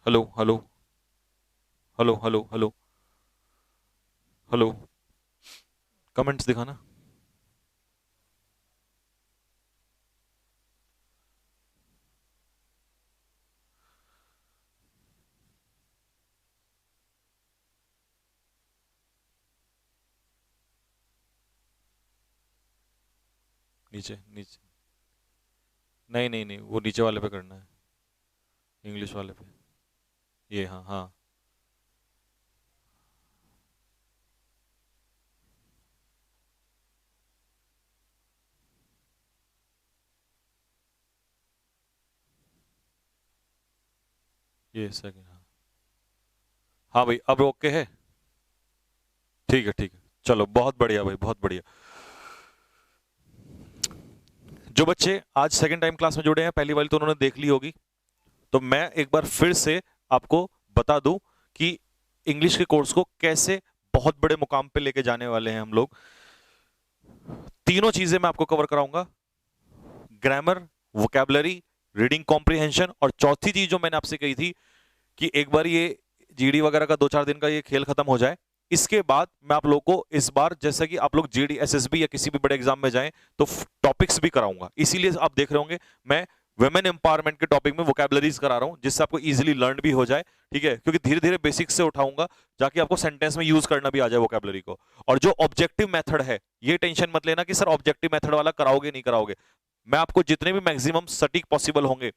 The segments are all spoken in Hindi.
Hello hello hello hello hello hello. Comments दिखाना। नीचे नीचे। नहीं नहीं नहीं, वो नीचे वाले पे करना है। इंग्लिश वाले पे। ये हाँ हाँ। ये सेकंड हाँ। हाँ भाई, अब ओके है। ठीक है ठीक है। चलो बहुत बढ़िया भाई, बहुत बढ़िया। जो बच्चे आज सेकंड टाइम क्लास में जुड़े हैं, पहली वाली तो उन्होंने देख ली होगी। तो मैं एक बार फिर से आपको बता दूं कि इंग्लिश के कोर्स को कैसे बहुत बड़े मुकाम पे लेके जाने वाले हैं हम लोग। तीनों चीजें मैं आपको कवर कराऊंगा। ग्रामर, वोकैबलरी, रीडिंग कॉम्प्रिहेंशन, और चौथी चीज जो मैंने आपसे कही थी कि एक बार ये जीडी वगैरह का 2-4 दिन का ये खेल खत्म हो जाए, इसके बाद मैं आप लोगों को इस बार जैसा कि आप लोग जीडी एसएसबी या किसी भी बड़े एग्जाम में जाएं तो टॉपिक्स भी कराऊंगा। इसीलिए आप देख रहे होंगे मैं वुमेन एम्पावरमेंट के टॉपिक में वोकैबलरीज करा रहा हूं, जिससे आपको इजीली लर्न भी हो जाए। ठीक है, क्योंकि धीरे धीरे बेसिक्स से उठाऊंगा, जाके आपको सेंटेंस में यूज करना भी आ जाए वोकैबलरी को। और जो ऑब्जेक्टिव मेथड है, ये टेंशन मत लेना कि सर ऑब्जेक्टिव मेथड वाला कराओगे नहीं कराओगे। मैं आपको जितने भी मैक्सिमम सटीक पॉसिबल होंगे,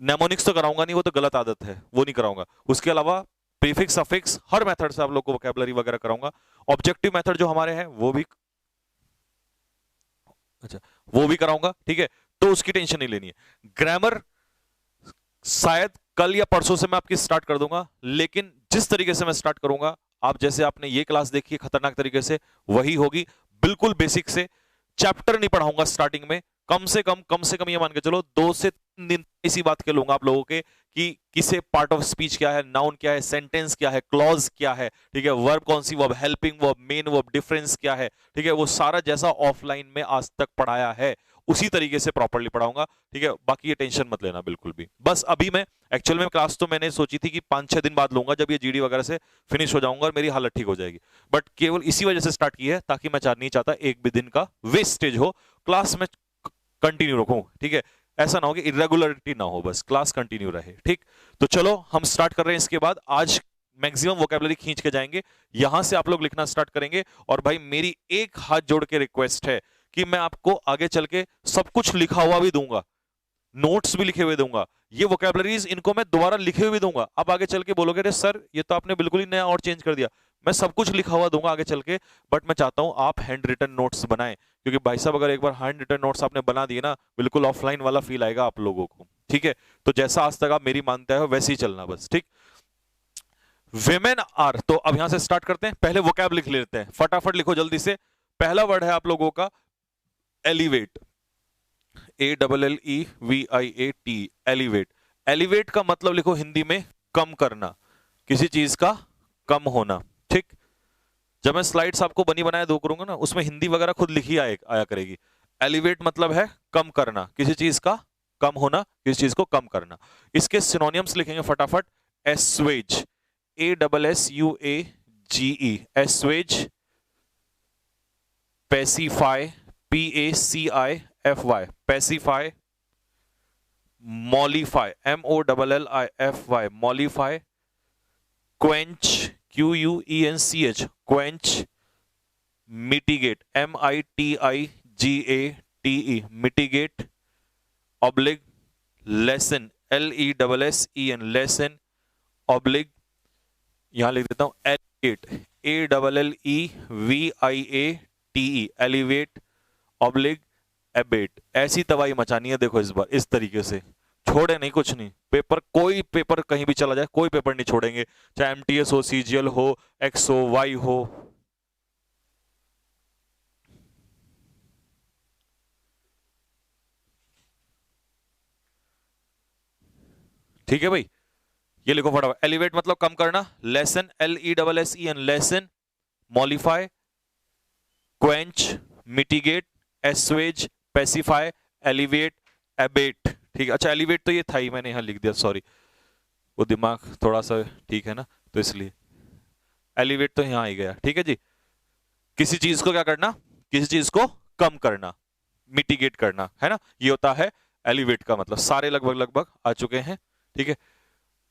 नेमोनिक्स तो कराऊंगा नहीं, वो तो गलत आदत है, वो नहीं कराऊंगा। उसके अलावा प्रीफिक्स सफिक्स हर मेथड से आप लोग को वोकैबुलरी वगैरह कराऊंगा। ऑब्जेक्टिव मेथड जो हमारे हैं वो भी, अच्छा, वो भी कराऊंगा। ठीक है, तो उसकी टेंशन नहीं लेनी है। ग्रामर शायद कल या परसों से मैं आपकी स्टार्ट कर दूंगा, लेकिन जिस तरीके से मैं स्टार्ट करूंगा, आप जैसे आपने ये क्लास देखी है खतरनाक तरीके से, वही होगी। बिल्कुल बेसिक से। चैप्टर नहीं पढ़ाऊंगा स्टार्टिंग में। कम से कम ये मान के चलो 2 से 3 दिन इसी बात के लूंगा आप लोगों के कि किसे पार्ट ऑफ स्पीच क्या है, नाउन क्या है, सेंटेंस क्या है, क्लॉज क्या है। ठीक है, वर्ब कौन सी, verb helping verb, main verb, difference क्या है। ठीक है, वो सारा जैसा ऑफलाइन में आज तक पढ़ाया है उसी तरीके से प्रॉपर्ली पढ़ाऊंगा। ठीक है, बाकी ये टेंशन मत लेना बिल्कुल भी। बस अभी मैं एक्चुअल में क्लास तो मैंने सोची थी कि 5-6 दिन बाद लूंगा, जब ये जीडी वगैरह से फिनिश हो जाऊंगा और मेरी हालत ठीक हो जाएगी। बट केवल इसी वजह से स्टार्ट की है ताकि मैं नहीं चाहता एक भी दिन का वेस्टेज हो, क्लास में कंटिन्यू रखूं। ठीक है, ऐसा ना हो कि इरेगुलरिटी ना हो, बस क्लास कंटिन्यू रहे। ठीक, तो चलो हम स्टार्ट कर रहे हैं। इसके बाद आज मैक्सिमम वोकैबुलरी खींच के जाएंगे, यहां से आप लोग लिखना स्टार्ट करेंगे। और भाई मेरी एक हाथ जोड़ के रिक्वेस्ट है कि मैं आपको आगे चल के सब कुछ लिखा हुआ भी दूंगा, नोट्स भी लिखे हुए दूंगा। ये वोकैबुलरीज इनको मैं दोबारा लिखे हुए भी दूंगा। आप आगे चल के बोलोगे अरे सर ये तो आपने बिल्कुल ही नया और चेंज कर दिया। मैं सब कुछ लिखा हुआ दूंगा आगे चल के। बट मैं चाहता हूं आप हैंड रिटन नोट्स बनाएं, क्योंकि भाई साहब अगर एक बार हैंड रिटन नोट्स आपने बना दिए ना, बिल्कुल ऑफलाइन वाला फील आएगा आप लोगों को। ठीक है, तो जैसा आज तक आप मेरी मानते हो वैसे ही चलना बस। ठीक, विमेन आर, तो अब यहां से स्टार्ट करते हैं। पहले वोकैब लिख लेते हैं, फटाफट लिखो जल्दी से। पहला वर्ड है आप लोगों का एलिवेट। ALLEVIAT, elevate. एलिवेट का मतलब लिखो हिंदी में कम करना, किसी चीज का कम होना। ठीक, जब मैं स्लाइड्स आपको बनी बनाया दो करूंगा ना, उसमें हिंदी वगैरह खुद लिखी आया करेगी। एलिवेट मतलब है कम करना, किसी चीज का कम होना, किसी चीज को कम करना। इसके सिनोनियम्स लिखेंगे फटाफट। Assuage, ASSUAGE, assuage. Pacify, PACIFY, pacify. Mollify, MOLLIFY, mollify. Quench, QUENCH, quench. Mitigate, MITIGATE, mitigate. Oblique, lessen, LESSEN, lessen. Oblique, यहां लिख देता हूं alleviate, ALLEVIATE, alleviate. Oblique, abate. ऐसी तबाही मचानी है देखो इस बार, इस तरीके से छोड़े नहीं, कुछ नहीं। पेपर, कोई पेपर कहीं भी चला जाए, कोई पेपर नहीं छोड़ेंगे, चाहे MTS हो, CGL हो, एक्सो वाई हो। ठीक है भाई, ये लिखो फटाफट। एलिवेट मतलब कम करना, lessen, LESSEN, lessen. Mollify, quench, mitigate, assuage, pacify, alleviate, abate. ठीक है, अच्छा एलिवेट तो ये था ही, मैंने यहां लिख दिया, सॉरी। वो दिमाग थोड़ा सा ठीक है ना, तो इसलिए एलिवेट तो यहां ही गया। ठीक है जी, किसी चीज को क्या करना, किसी चीज को कम करना, मिटिगेट करना, है ना, ये होता है एलिवेट का मतलब। सारे लगभग लगभग आ चुके हैं। ठीक है,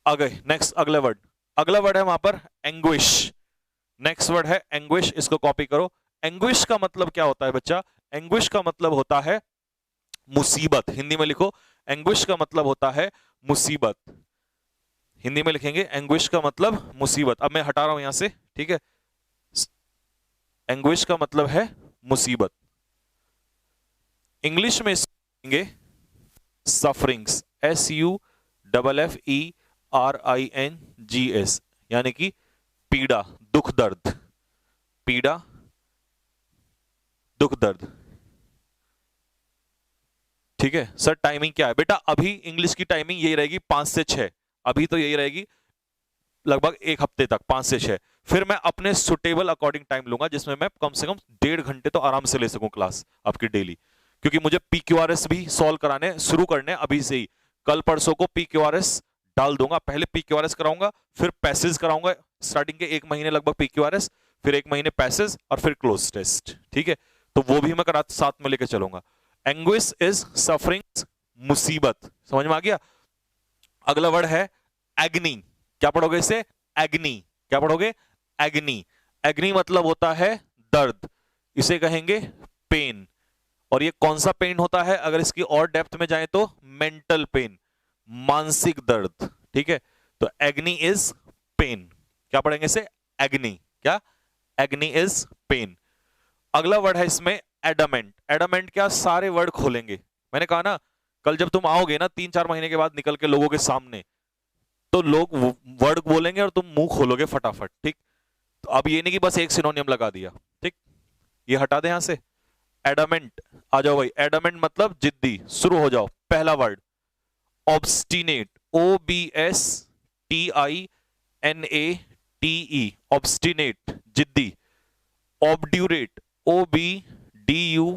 आ गए नेक्स्ट अगला वर्ड। अगला वर्ड है वहां पर एंग्विश। नेक्स्ट वर्ड है एंग्विश, इसको कॉपी करो। एंग्विश का मतलब क्या होता है बच्चा? एंग्विश का मतलब होता है मुसीबत। हिंदी में लिखो, एंग्विश का मतलब होता है मुसीबत। हिंदी में लिखेंगे एंग्विश का मतलब मुसीबत। अब मैं हटा रहा हूं यहां से, ठीक है। एंग्विश का मतलब है मुसीबत। इंग्लिश में इसको सफरिंग्स, SUFFERINGS, यानी कि पीड़ा, दुख दर्द, पीड़ा, दुख दर्द। ठीक है सर, टाइमिंग क्या है बेटा? अभी इंग्लिश की टाइमिंग यही रहेगी 5 से 6। अभी तो यही रहेगी लगभग एक हफ्ते तक, 5 से 6। फिर मैं अपने सुटेबल अकॉर्डिंग टाइम लूंगा, जिसमें मैं कम से कम 1.5 घंटे तो आराम से ले सकूं क्लास आपकी डेली। क्योंकि मुझे PQRS भी सॉल्व कराने शुरू करने अभी से ही। कल परसों को PQRS डाल दूंगा। पहले PQRS कराऊंगा, फिर पैसेज कराऊंगा। स्टार्टिंग के 1 महीने लगभग PQRS, फिर 1 महीने पैसेज, और फिर क्लोज टेस्ट। ठीक है, तो वो भी मैं करा साथ में लेके चलूंगा। एंग्विश इज सफरिंग, मुसीबत। समझ में आ गया? अगला वर्ड है एग्नी। क्या पढ़ोगे इसे? एग्नी। क्या पढ़ोगे? एग्नी। एग्नी मतलब होता है दर्द, इसे कहेंगे पेन। और ये कौन सा पेन होता है? अगर इसकी और डेप्थ में जाए तो मेंटल पेन, मानसिक दर्द। ठीक है, तो एग्नी इज पेन। क्या पढ़ेंगे इसे? एग्नी। क्या? एग्नी इज पेन। अगला वर्ड है इसमें एडामेंट। एडामेंट क्या? सारे वर्ड खोलेंगे। मैंने कहा ना, कल जब तुम आओगे ना 3-4 महीने के बाद निकल के लोगों के सामने, तो लोग वर्ड बोलेंगे और तुम मुंह खोलोगे फटाफट। ठीक, तो अब ये नहीं कि बस एक सिनोनियम लगा दिया। ठीक, ये हटा दे यहां से। एडामेंट आ जाओ भाई। एडामेंट मतलब जिद्दी। शुरू हो जाओ। पहला वर्ड ऑब्स्टिनेट, OBSTINATE, ऑब्स्टिनेट, जिद्दी। ऑब्ड्यूरेट, OBDURATE,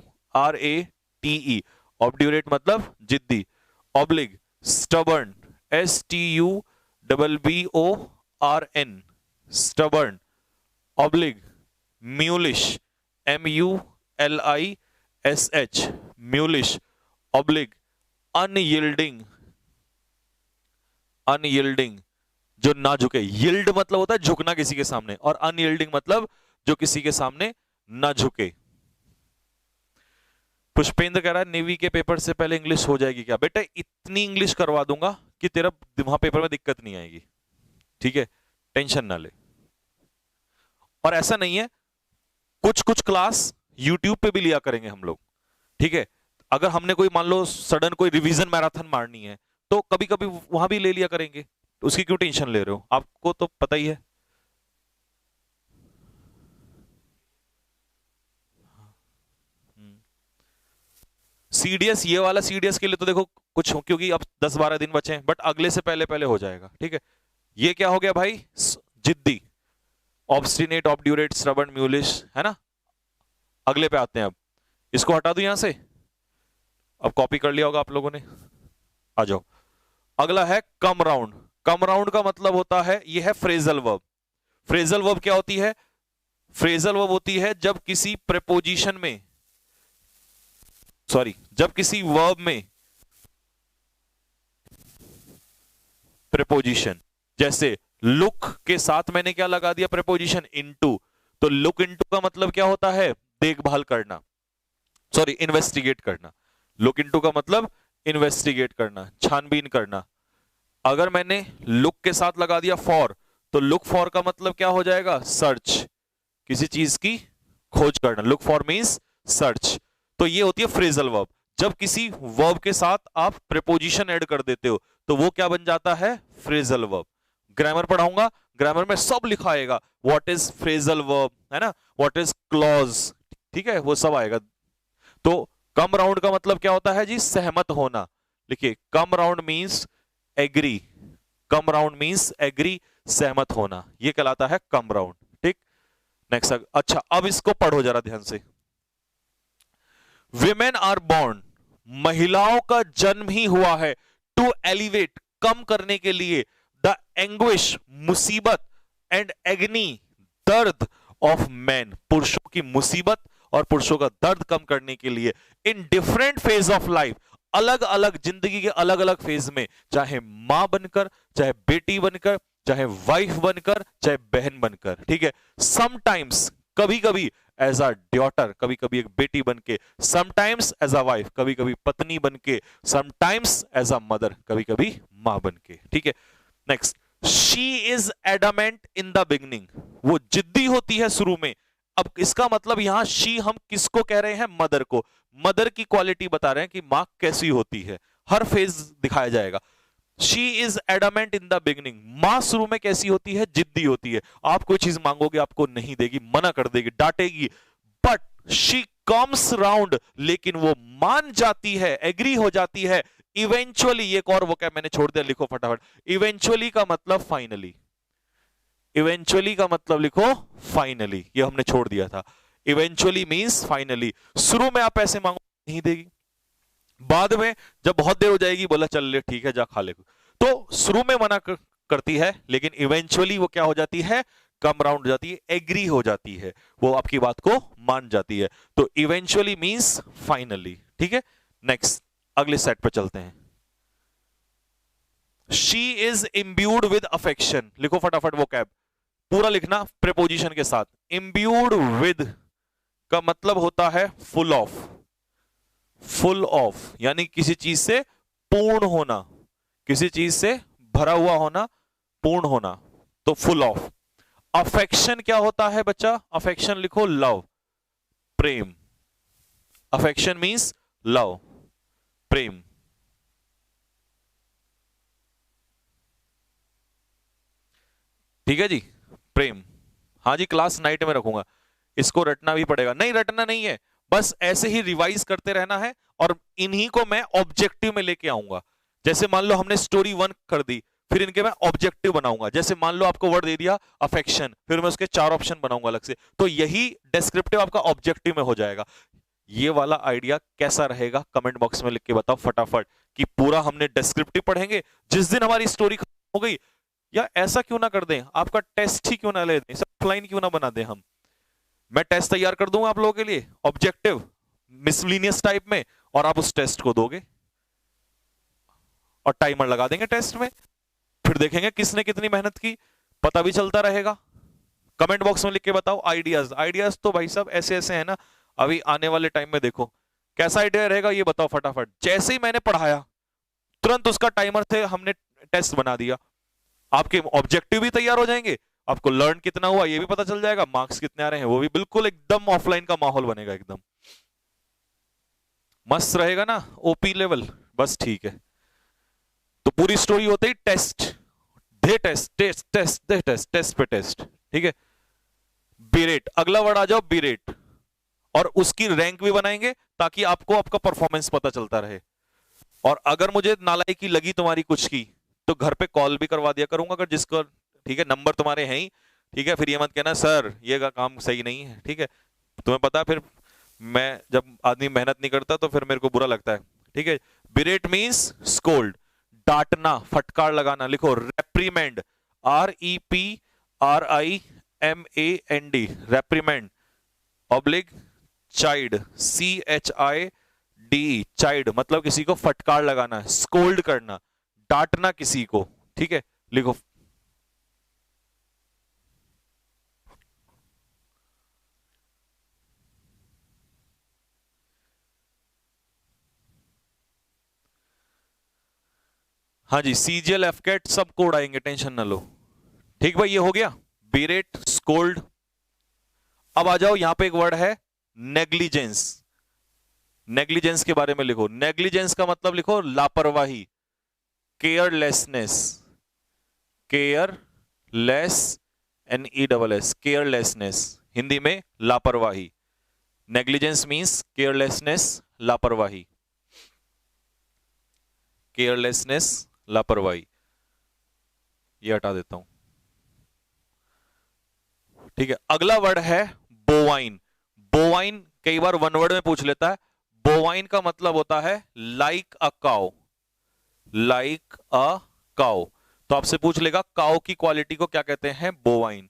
ऑब्ड्यूरेट मतलब जिद्दी। Oblique, stubborn, STUBBORN, stubborn. Oblique, mulish, MULISH, mulish. Oblique, unyielding, unyielding, जो ना झुके। यील्ड मतलब होता है झुकना किसी के सामने, और अनयील्डिंग मतलब जो किसी के सामने ना झुके। पुष्पेंद्र कह रहा है नेवी के पेपर से पहले इंग्लिश हो जाएगी क्या? बेटा इतनी इंग्लिश करवा दूंगा कि तेरा वहां पेपर में दिक्कत नहीं आएगी। ठीक है, टेंशन ना ले। और ऐसा नहीं है, कुछ कुछ क्लास यूट्यूब पे भी लिया करेंगे हम लोग। ठीक है, अगर हमने कोई मान लो सडन कोई रिवीजन मैराथन मारनी है, तो कभी कभी वहां भी ले लिया करेंगे। उसकी क्यों टेंशन ले रहे हो? आपको तो पता ही है। CDS, ये वाला CDS के लिए तो देखो कुछ क्योंकि अब 10-12 दिन बचे हैं, बट अगले से पहले पहले हो जाएगा। ठीक है, ये क्या हो गया भाई? जिद्दी, ऑब्स्टिनेट, ऑब्ड्यूरेट, स्टबर्न, म्यूलिश, है ना। अगले पे आते हैं। अब इसको हटा दो यहां से। अब कॉपी कर लिया होगा आप लोगों ने। आ जाओ, अगला है कम राउंड। कम राउंड का मतलब होता है, ये है फ्रेजल वर्ब। फ्रेजल वर्ब क्या होती है? फ्रेजल वर्ब होती है जब किसी प्रेपोजिशन में, जब किसी वर्ब में प्रेपोजिशन, जैसे लुक के साथ मैंने क्या लगा दिया? Preposition into. तो लुक इनटू का मतलब क्या होता है? देखभाल करना, इन्वेस्टिगेट करना। लुक इनटू का मतलब इन्वेस्टिगेट करना, छानबीन करना। अगर मैंने लुक के साथ लगा दिया फॉर, तो लुक फॉर का मतलब क्या हो जाएगा? सर्च, किसी चीज की खोज करना। Look for means search. तो ये होती है फ्रेजल वर्ब। जब किसी वर्ब के साथ आप प्रेपोजिशन ऐड कर देते हो, तो वो क्या बन जाता है? Phrasal verb. ग्रामर पढ़ाऊंगा, ग्रामर में सब लिखा आएगा। व्हाट इज फ्रेजल वर्ब, है ना, व्हाट इज क्लॉज। ठीक है, वो सब आएगा। तो कम राउंड का मतलब क्या होता है जी? सहमत होना। लिखिए, come round means agree. Come round means agree, सहमत होना, ये कहलाता है कम राउंड। ठीक, नेक्स्ट। अच्छा, अब इसको पढ़ो जरा ध्यान से। विमेन आर बॉर्न, महिलाओं का जन्म ही हुआ है, टू एलिवेट, कम करने के लिए, द एंग्विश, मुसीबत, एंड एग्नी, दर्द ऑफ मैन, पुरुषों की मुसीबत और पुरुषों का दर्द कम करने के लिए in different phase of life, अलग अलग जिंदगी के अलग अलग फेज में, चाहे मां बनकर, चाहे बेटी बनकर, चाहे वाइफ बनकर, चाहे बहन बनकर, ठीक है, समटाइम्स, कभी कभी एज अ डॉटर, कभी कभी एक बेटी बनके, समटाइम्स एज अ वाइफ, कभी कभी पत्नी बनके, समटाइम्स एज अ मदर, कभी कभी मां बनके, ठीक है। Next, she is adamant in the beginning, वो जिद्दी होती है शुरू में। अब इसका मतलब यहां शी हम किसको कह रहे हैं? मदर को। मदर की क्वालिटी बता रहे हैं कि मां कैसी होती है, हर फेज दिखाया जाएगा। She is adamant in the beginning, मां शुरू में कैसी होती है? जिद्दी होती है। आप कोई चीज मांगोगे आपको नहीं देगी, मना कर देगी, डांटेगी, बट शी कम्स राउंड, लेकिन वो मान जाती है, एग्री हो जाती है। इवेंचुअली, एक और वो क्या मैंने छोड़ दिया, लिखो फटाफट। इवेंचुअली का मतलब फाइनली, इवेंचुअली का मतलब लिखो फाइनली, ये हमने छोड़ दिया था। Eventually means finally. शुरू में आप पैसे मांगो नहीं देगी, बाद में जब बहुत देर हो जाएगी बोला चल ले ठीक है जा खा ले, तो शुरू में मना करती है, लेकिन इवेंचुअली वो क्या हो जाती है? कम राउंड हो जाती है, एग्री हो जाती है, वो आपकी बात को मान जाती है। तो इवेंचुअली मींस फाइनली, ठीक है। नेक्स्ट, अगले सेट पे चलते हैं। She is imbued with affection, लिखो फटाफट वो कैब, पूरा लिखना प्रीपोजिशन के साथ। इम्ब्यूड विद का मतलब होता है फुल ऑफ, फुल ऑफ यानी किसी चीज से पूर्ण होना, किसी चीज से भरा हुआ होना, पूर्ण होना, तो फुल ऑफ। अफेक्शन क्या होता है बच्चा? अफेक्शन लिखो लव, प्रेम। अफेक्शन मींस लव, प्रेम। ठीक है जी, प्रेम। हाँ जी, क्लास नाइट में रखूंगा, इसको रटना भी पड़ेगा। नहीं रटना नहीं है, बस ऐसे ही रिवाइज करते रहना है, और इन्हीं को मैं ऑब्जेक्टिव में लेके आऊंगा। जैसे मान लो हमने स्टोरी 1 कर दी, फिर इनके मैं ऑब्जेक्टिव बनाऊंगा। जैसे मान लो आपको वर्ड दे दिया अफेक्शन, फिर मैं उसके 4 ऑप्शन बनाऊंगा अलग से, तो यही डिस्क्रिप्टिव आपका ऑब्जेक्टिव में हो जाएगा। ये वाला आइडिया कैसा रहेगा कमेंट बॉक्स में लिख के बताओ फटाफट, कि पूरा हमने डिस्क्रिप्टिव पढ़ेंगे, जिस दिन हमारी स्टोरी खत्म हो गई, या ऐसा क्यों ना कर दें, आपका टेस्ट ही क्यों ना ले दें, ऑफलाइन क्यों ना बना दें हम। मैं टेस्ट तैयार कर दूंगा आप लोगों के लिए, ऑब्जेक्टिव मिसलिनियस टाइप में, और आप उस टेस्ट को दोगे और टाइमर लगा देंगे टेस्ट में, फिर देखेंगे किसने कितनी मेहनत की, पता भी चलता रहेगा। कमेंट बॉक्स में लिख के बताओ आइडियाज। आइडियाज तो भाई साहब ऐसे ऐसे है ना, अभी आने वाले टाइम में देखो कैसा आइडिया रहेगा, ये बताओ फटाफट। जैसे ही मैंने पढ़ाया तुरंत उसका टाइमर थे हमने टेस्ट बना दिया, आपके ऑब्जेक्टिव भी तैयार हो जाएंगे, आपको लर्न कितना हुआ ये भी पता चल जाएगा, मार्क्स कितने आ रहे हैं वो भी, बिल्कुल एकदम ऑफलाइन का माहौल बनेगा, एकदम मस्त रहेगा ना, ओपी लेवल। बस ठीक है, तो पूरी स्टोरी होते ही टेस्ट, दे टेस्ट, टेस्ट टेस्ट दे टेस्ट, टेस्ट पे टेस्ट, ठीक है। बीरेट, अगला वर्ड आ जाओ बीरेट, और उसकी रैंक भी बनाएंगे ताकि आपको आपका परफॉर्मेंस पता चलता रहे। और अगर मुझे नालायकी लगी तुम्हारी कुछ की, तो घर पे कॉल भी करवा दिया करूंगा, अगर जिसको, ठीक है, नंबर तुम्हारे हैं ही, ठीक है। फिर ये मत कहना सर ये का काम सही नहीं है, ठीक है, तुम्हें पता है, फिर मैं जब आदमी मेहनत नहीं करता तो फिर मेरे को बुरा लगता है, ठीक है। बिरेट मींस स्कोल्ड, डांटना, फटकार लगाना, लिखो रेप्रीमेंड, REPRIMAND, रेप्रीमेंड, oblique child, CHIDE, child मतलब किसी को फटकार लगाना, स्कोल्ड करना, डांटना किसी को, ठीक है। लिखो हाँ जी, CGL FCAT सबको उड़ाएंगे, टेंशन ना लो। ठीक भाई, ये हो गया बीरेट, स्कोल्ड। अब आ जाओ, यहां पे एक वर्ड है नेग्लिजेंस। नेग्लिजेंस के बारे में लिखो। नेग्लिजेंस का मतलब लिखो लापरवाही, carelessness, careless, NESS, carelessness, Hindi में लापरवाही। नेग्लिजेंस मींस केयरलेसनेस, लापरवाही, केयरलेसनेस, लापरवाही। ये हटा देता हूं, ठीक है। अगला वर्ड है बोवाइन। बोवाइन कई बार वन वर्ड में पूछ लेता है। बोवाइन का मतलब होता है like a cow, like a cow. तो आपसे पूछ लेगा काऊ की क्वालिटी को क्या कहते हैं, बोवाइन।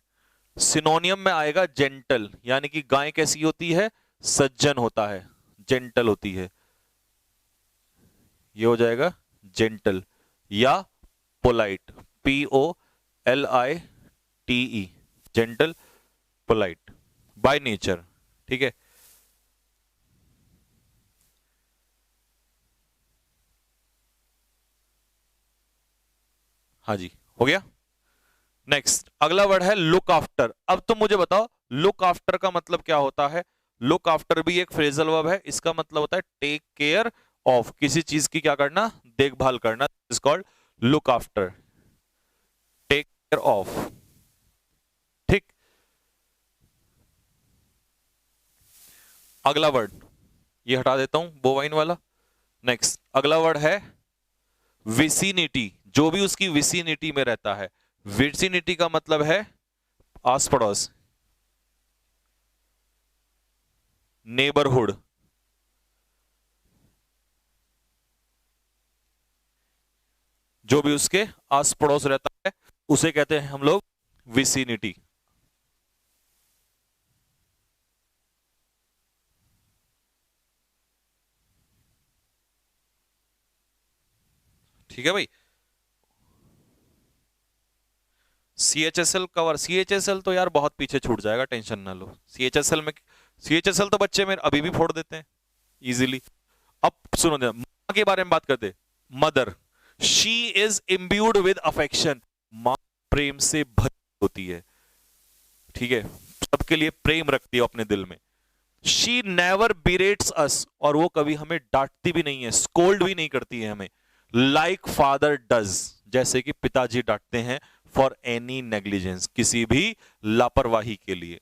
सिनोनियम में आएगा जेंटल, यानी कि गाय कैसी होती है, सज्जन होता है, जेंटल होती है, ये हो जाएगा जेंटल। या polite, POLITE, gentle, polite, by nature, ठीक है। हाँ जी, हो गया। नेक्स्ट अगला वर्ड है लुक आफ्टर। अब तुम मुझे बताओ लुक आफ्टर का मतलब क्या होता है। लुक आफ्टर भी एक फ्रेजल वर्ब है, इसका मतलब होता है टेक केयर ऑफ, किसी चीज की क्या करना, देखभाल करना, is called look after, take care of, ठीक। अगला वर्ड ये हटा देता हूं, बोवाइन वाला। नेक्स्ट अगला वर्ड है विसिनिटी, जो भी उसकी विसिनिटी में रहता है। विसिनिटी का मतलब है आस पड़ोस, नेबरहुड, जो भी उसके आस पड़ोस रहता है उसे कहते हैं हम लोग विसिनिटी। ठीक है भाई। CHSL कवर, CHSL तो यार बहुत पीछे छूट जाएगा, टेंशन ना लो। CHSL में, CHSL तो बच्चे मेरे अभी भी फोड़ देते हैं इजीली। अब सुनो जरा, मां के बारे में बात करते। Mother, she is imbued with affection, मां प्रेम से भरी होती है, ठीक है, सबके लिए प्रेम रखती है अपने दिल में। शी नेवर बिरेट्स अस, और वो कभी हमें डांटती भी नहीं है, स्कोल्ड भी नहीं करती है हमें, लाइक फादर डज, जैसे कि पिताजी डांटते हैं, फॉर एनी नेग्लिजेंस, किसी भी लापरवाही के लिए।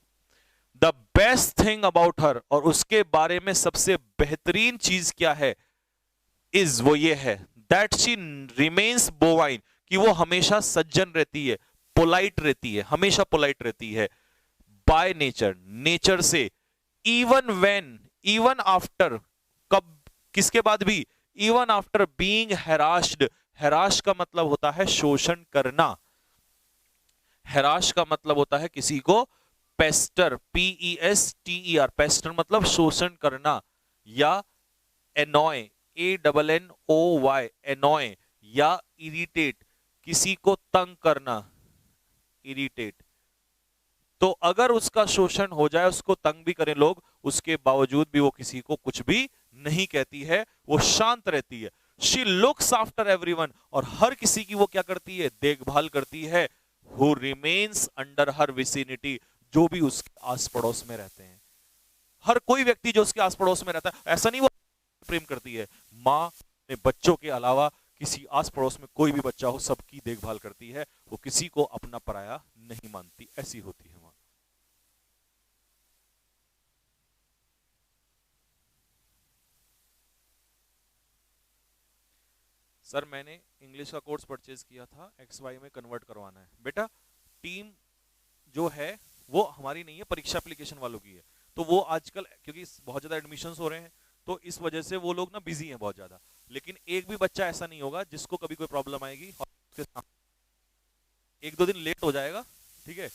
The best thing about her, और उसके बारे में सबसे बेहतरीन चीज क्या है, इज वो ये है, दैट शी रिमेन्स बोवाइन, कि वो हमेशा सज्जन रहती है, पोलाइट रहती है, हमेशा पोलाइट रहती है, बाय नेचर, नेचर से, इवन वेन, इवन आफ्टर, कब, किसके बाद भी, इवन आफ्टर बीइंग हैरास्ड, हैराश का मतलब होता है शोषण करना, हैराश का मतलब होता है किसी को पेस्टर, PESTER, पेस्टर मतलब शोषण करना, या एनॉय, ANNOY, एनॉय, या इरिटेट, किसी को तंग करना, इरिटेट। तो अगर उसका शोषण हो जाए, उसको तंग भी करें लोग, उसके बावजूद भी वो किसी को कुछ भी नहीं कहती है, वो शांत रहती है। शी लुक्स आफ्टर एवरीवन, और हर किसी की वो क्या करती है, देखभाल करती है। Who remains under her vicinity, जो भी उसके आस पड़ोस में रहते हैं, हर कोई व्यक्ति जो उसके आस पड़ोस में रहता है, ऐसा नहीं वो प्रेम करती है, माँ ने बच्चों के अलावा किसी आस पड़ोस में कोई भी बच्चा हो सबकी देखभाल करती है, वो किसी को अपना पराया नहीं मानती, ऐसी होती है माँ। सर मैंने इंग्लिश का कोर्स परचेज किया था, XY में कन्वर्ट करवाना है। बेटा टीम जो है वो हमारी नहीं है, परीक्षा एप्लीकेशन वालों की है। तो वो आजकल क्योंकि बहुत ज्यादा एडमिशन्स हो रहे हैं, तो इस वजह से वो लोग ना बिजी हैं बहुत ज्यादा। लेकिन एक भी बच्चा ऐसा नहीं होगा जिसको कभी कोई प्रॉब्लम आएगी, और उसके सामने एक दो दिन लेट हो जाएगा, ठीक है,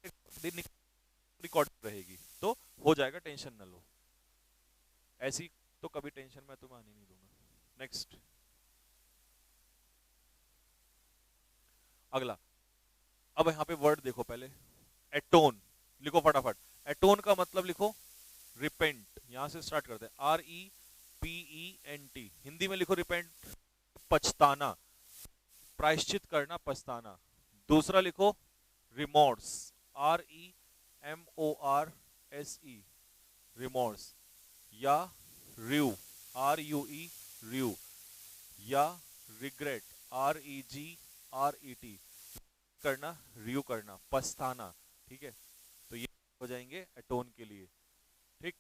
एक दिन रिकॉर्ड रहेगी तो हो जाएगा, टेंशन ना लो। ऐसी तो कभी टेंशन मैं तुम्हें आने नहीं दूंगा। नेक्स्ट अगला, अब यहाँ पे वर्ड देखो पहले, एटोन, लिखो फटाफट। एटोन का मतलब लिखो रिपेंट, यहां से स्टार्ट करते हैं, REPENT, हिंदी में लिखो रिपेंट, पछताना, प्रायश्चित करना, पछताना। दूसरा लिखो रिमोर्स, REMORSE, रिमोर्स, या RUE, RUE, या रिग्रेट, REGRET, करना, रियू करना, पछताना, ठीक है। तो ये हो जाएंगे एटोन के लिए, ठीक।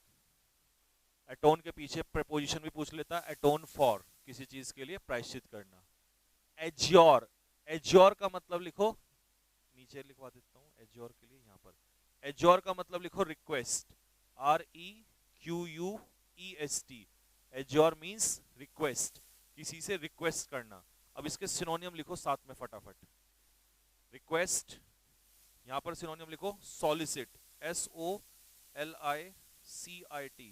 एटोन के पीछे प्रीपोजिशन भी पूछ लेता है, एटोन फॉर, किसी चीज के लिए प्रायश्चित करना। एज्योर, एज्योर का मतलब लिखो, नीचे लिखवा देता हूं एज्योर के लिए, यहां पर एज्योर का मतलब लिखो request, REQUEST, azure means request, किसी से रिक्वेस्ट करना। अब इसके सिनोनियम लिखो साथ में फटाफट। रिक्वेस्ट, यहां पर सिनोनियम लिखो सॉलिसिट, SOLICIT,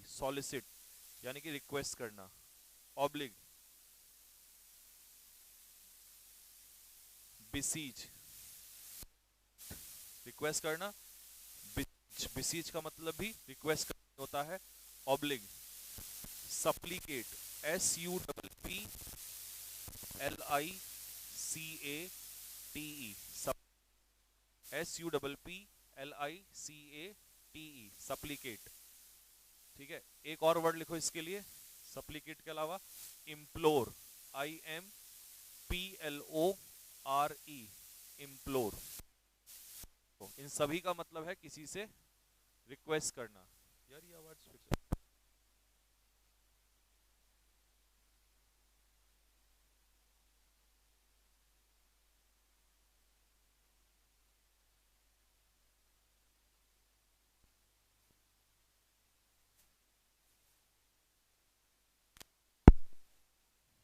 सॉलिसिट यानी कि रिक्वेस्ट करना, ऑब्लिग बिसीज, रिक्वेस्ट करना, बिसीज का मतलब भी रिक्वेस्ट करना होता है, ऑब्लिग सप्लीकेट, SUPPLICATE, SUPPLICATE, सप्लीकेट। ठीक है, एक और वर्ड लिखो इसके लिए सप्लीकेट के अलावा, इम्प्लोर, IMPLORE, इम्प्लोर। इन सभी का मतलब है किसी से रिक्वेस्ट करना। यार ये आवाज फिर से,